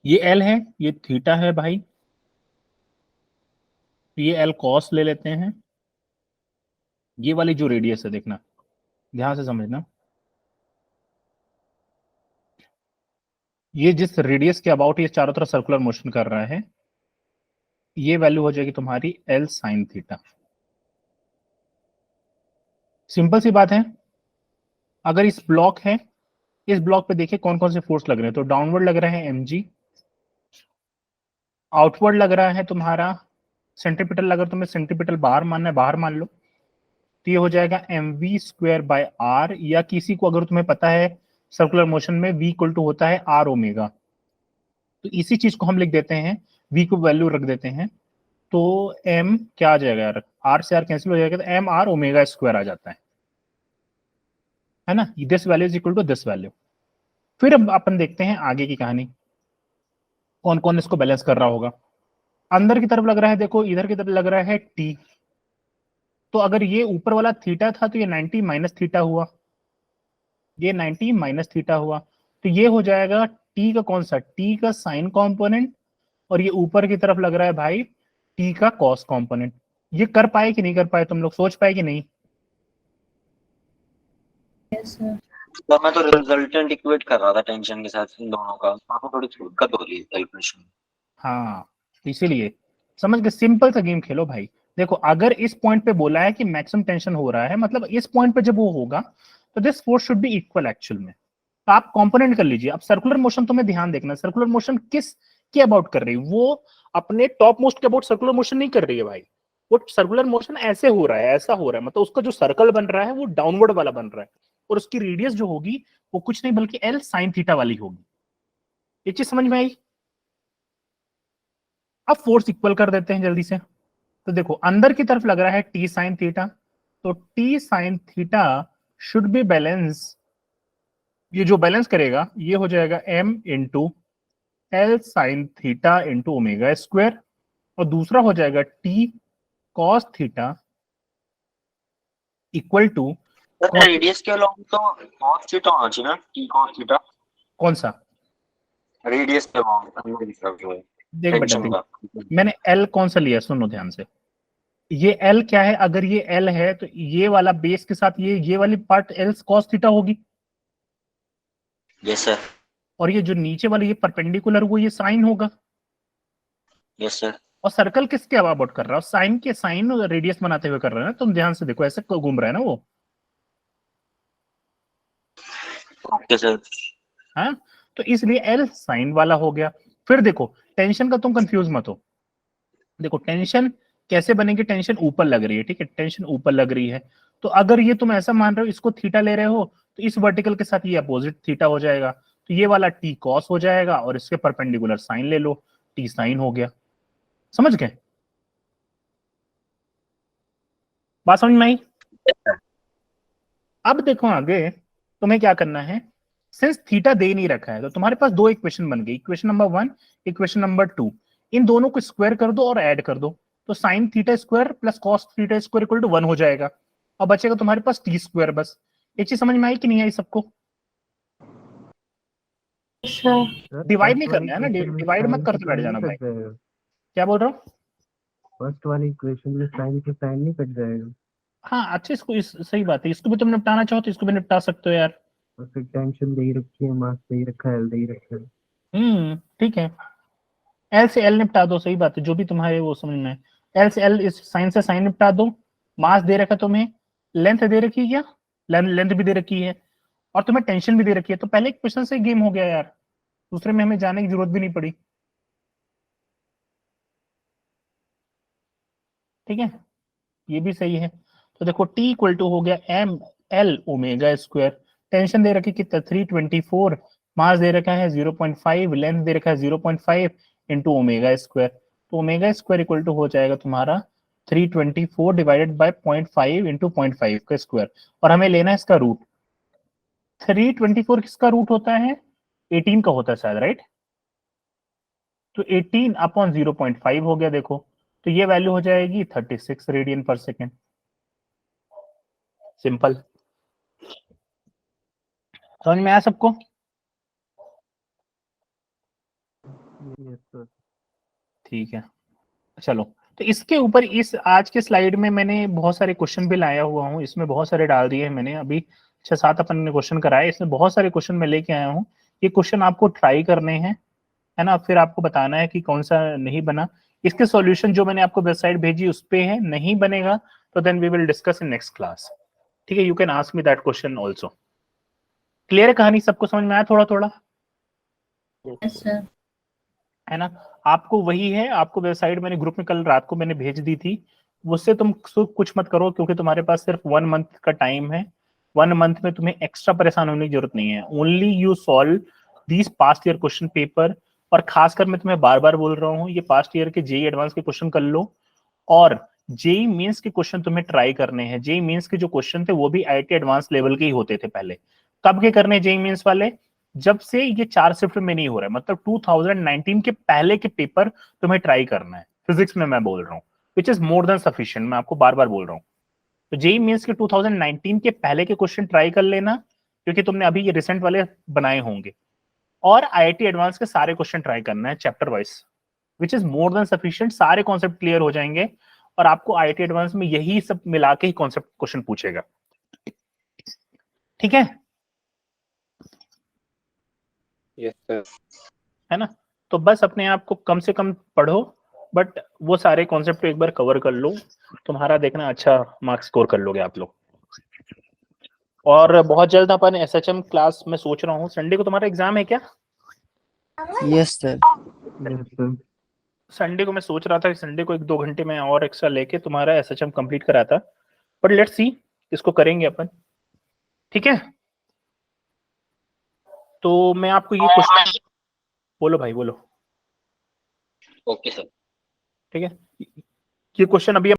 ये एल है, ये थीटा है भाई, ये एल कॉस ले लेते हैं। ये वाली जो रेडियस है, देखना ध्यान से समझना, ये जिस रेडियस के अबाउट ये चारों तरफ सर्कुलर मोशन कर रहा है, ये वैल्यू हो जाएगी तुम्हारी एल साइन थीटा। सिंपल सी बात है। अगर इस ब्लॉक है, इस ब्लॉक पे देखिए कौन कौन से फोर्स लग रहे हैं। तो डाउनवर्ड लग रहा है mg, आउटवर्ड लग रहा है तुम्हारा सेंट्रीपिटल। अगर तुम्हें सेंट्रीपिटल बाहर मानना है, बाहर मान लो, तो ये हो जाएगा mv स्क्वायर बाय आर, या किसी को अगर तुम्हें पता है सर्कुलर मोशन में v इक्वल टू होता है आर ओमेगा, तो इसी चीज को हम लिख देते हैं, v को वैल्यू रख देते हैं। तो m क्या आ जाएगा यार, r से r कैंसिल हो जाएगा, तो m r ओमेगा स्क्वायर आ जाता है ना। This value is equal to this value. फिर अब अपन देखते हैं आगे की कहानी, कौन कौन इसको बैलेंस कर रहा होगा। अंदर की तरफ लग रहा है, देखो इधर की तरफ लग रहा है t। तो अगर ये ऊपर वाला थीटा था तो ये 90 माइनस थीटा हुआ, ये 90 माइनस थीटा हुआ। तो ये हो जाएगा t का कौन सा, t का साइन कंपोनेंट, और ये ऊपर की तरफ लग रहा है भाई t का कॉस कंपोनेंट। ये कर पाए कि नहीं कर पाए, तुम लोग सोच पाए कि नहीं? yes sir। तो मैं तो रिजल्टेंट इक्वेट कर रहा था टेंशन के साथ इन दोनों का, आपको थोड़ी दिक्कत हो रही है कैलकुलेशन में। हाँ, इसीलिए समझ के सिंपल सा गेम खेलो भाई। देखो अगर इस पॉइंट पे बोला है कि मैक्सिमम टेंशन हो रहा है, मतलब इस पॉइंट पे जब वो होगा तो this force should be equal actual में। तो आप कंपोनेंट कर लीजिए। अब सर्कुलर मोशन तुम्हें ध्यान देखना, सर्कुलर मोशन किस के अबाउट कर रही है? वो अपने टॉप मोस्ट के अबाउट सर्कुलर मोशन नहीं कर रही है भाई। वो सर्कुलर मोशन ऐसे हो रहा है, ऐसा हो रहा है, मतलब उसका जो सर्कल बन रहा है वो डाउनवर्ड वाला बन रहा है, और उसकी रेडियस जो होगी वो कुछ नहीं बल्कि एल साइन थीटा वाली होगी। ये चीज समझ में आई? अब फोर्स इक्वल कर देते हैं जल्दी से। तो देखो अंदर की तरफ लग रहा है टी साइन थीटा, तो T sine theta should be balance. ये जो बैलेंस करेगा ये हो जाएगा m into L sine theta into omega square, और दूसरा हो जाएगा t cos theta equal to sir radius के अलावा तो cos थीटा होना चाहिए ना, t cos थीटा। कौन सा रेडियस के अलावा अंदर की तरफ जो है देख बेटा टेंशन देख, का। मैंने l कौन सा लिया सुनो ध्यान से। ये l क्या है, अगर ये l है तो ये वाला बेस के साथ ये वाली पार्ट l कॉस थीटा होगी, यस सर। और ये जो नीचे वाली ये परपेंडिकुलर वो ये साइन होगा। Yes sir. और सर्कल किसके अबाउट कर रहा है, साइन के, साइन रेडियस बनाते हुए कर रहा है ना। तुम ध्यान से देखो ऐसे घूम रहा है ना वो। Okay sir. हाँ, तो इसलिए एल साइन वाला हो गया। फिर देखो टेंशन का तुम कंफ्यूज मत हो, देखो टेंशन कैसे बनेगी, टेंशन ऊपर लग रही है, ठीक है, टेंशन ऊपर लग रही है। तो अगर ये तुम ऐसा मान रहे हो इसको थीटा ले रहे हो, तो इस वर्टिकल के साथ ये अपोजिट थीटा हो जाएगा, तो ये वाला टी कॉस हो जाएगा, और इसके परपेंडिकुलर साइन ले लो, टी साइन हो गया। समझ गए? बात समझ में आई? अब देखो आगे तुम्हें क्या करना है, सिंस थीटा दे नहीं रखा है तो तुम्हारे पास दो इक्वेशन बन गई, इक्वेशन नंबर 1, इक्वेशन नंबर 2। इन दोनों को स्क्वायर कर दो और ऐड कर दो, तो sine theta square plus cos theta square equal to 1 हो जाएगा, और बचेगा तुम्हारे पास टी स्क्वायर। बस एक चीज समझ में आई कि नहीं आई सबको? सर डिवाइड नहीं करना है ना, डिवाइड मत करते बैठ जाना भाई। क्या बोल रहा हूँ? फर्स्ट वाली इक्वेशन में साइन से साइन नहीं कट जाएगा, हाँ अच्छा, सही बात है, इसको भी तुम निपटाना चाहो तो इसको भी निपटा सकते हो यार। और फिर टेंशन दे ही रखी है, मास दे ही रखा है, एल दे ही रखा है। ठीक है, एल से एल निपटा दो, सही बात है, जो भी तुम्हारे वो समझ में है। एल से एल, इस साइन से साइन निपटा दो। मास दे रखा तुम्हें, लेंथ दे रखी है क्या? लेंथ भी दे रखी है, और तुम्हें टेंशन भी दे रखी है, तो पहले क्वेश्चन से गेम हो गया यार, दूसरे में हमें जाने की जरूरत भी नहीं पड़ी। ठीक है, ये भी सही है। तो देखो टी इक्वल टू हो गया M L omega square, tension दे रखी कितना 324, मास दे रखा है 0.5, लेंथ दे रखा है 0.5 इंटू ओमेगा स्क्वायर, तो ओमेगा स्क्वायर इक्वल टू हो जाएगा तुम्हारा 324 डिवाइडेड बाय 0.5 इंटू 0.5 का स्क्वायर, और हमें लेना है इसका रूट। 324 किसका रूट होता है? 18 का होता है शायद, राइट? तो 18 अपॉन 0.5 हो गया देखो, तो ये वैल्यू हो जाएगी 36 रेडियन पर सेकेंड। सिंपल, समझ में आया सबको? Yes sir. ठीक है, चलो, तो इसके ऊपर इस आज के स्लाइड में मैंने बहुत सारे क्वेश्चन भी लाया हुआ हूँ, इसमें बहुत सारे डाल दिए हैं मैंने, अभी 6-7 अपन ने क्वेश्चन कराए, इसमें बहुत सारे क्वेश्चन मैं लेके आया हूँ। ये क्वेश्चन आपको ट्राई करने हैं, है ना, फिर आपको बताना है कि कौन सा नहीं बना। इसके सॉल्यूशन जो मैंने आपको वेबसाइट भेजी उस पे है, नहीं बनेगा तो then we will discuss in next class. ठीक है, you can ask me that question also. Clear है कहानी? सबको समझ में आया थोड़ा थोड़ा? सर है ना? आपको वही है, आपको वेबसाइट मैंने ग्रुप में कल रात को मैंने भेज दी थी, उससे तुम कुछ मत करो, क्योंकि तुम्हारे पास सिर्फ 1 मंथ का टाइम है। 1 मंथ में तुम्हें एक्स्ट्रा परेशान होने की जरूरत नहीं है, only you solve these past year question paper. और खासकर मैं तुम्हें बार बार बोल रहा हूँ, ये पास्ट ईयर के जेई एडवांस के क्वेश्चन कर लो, और जेई मेंस के क्वेश्चन तुम्हें ट्राई करने हैं। जेई मेंस के जो क्वेश्चन थे वो भी आईआईटी एडवांस लेवल के ही होते थे पहले। कब के करने जेई मेंस वाले? जब से ये 4 शिफ्ट में नहीं हो रहा है, मतलब 2019 के पहले के पेपर तुम्हें ट्राई करना है, फिजिक्स में मैं बोल रहा हूँ, which is more than sufficient, मैं आपको बार बार बोल रहा हूँ। तो जेई मेंस के 2019 के पहले के क्वेश्चन ट्राई कर लेना, क्योंकि तुमने अभी ये रिसेंट वाले बनाए होंगे, और आईआईटी एडवांस के सारे क्वेश्चन ट्राई करना है chapter wise, which is more than sufficient. सारे कॉन्सेप्ट क्लियर हो जाएंगे, और आपको आईआईटी एडवांस में यही सब मिला के ही कॉन्सेप्ट क्वेश्चन पूछेगा। ठीक है? Yes sir. है ना? तो बस अपने आप को कम से कम पढ़ो, बट वो सारे कॉन्सेप्ट एक बार कवर कर लो, तुम्हारा देखना अच्छा मार्क्स स्कोर कर लोगे आप लोग। और बहुत जल्द अपन एसएचएम क्लास में सोच रहा हूँ, संडे को तुम्हारा एग्जाम है क्या? Yes sir. Yes sir. Sunday को मैं सोच रहा था कि संडे को 1-2 घंटे में और एक्स्ट्रा लेके तुम्हारा एसएचएम कंप्लीट कराता, बट लेट्स सी, इसको करेंगे अपन। ठीक है, तो मैं आपको ये क्वेश्चन, बोलो भाई बोलो। Okay sir. ठीक है, ये क्वेश्चन अभी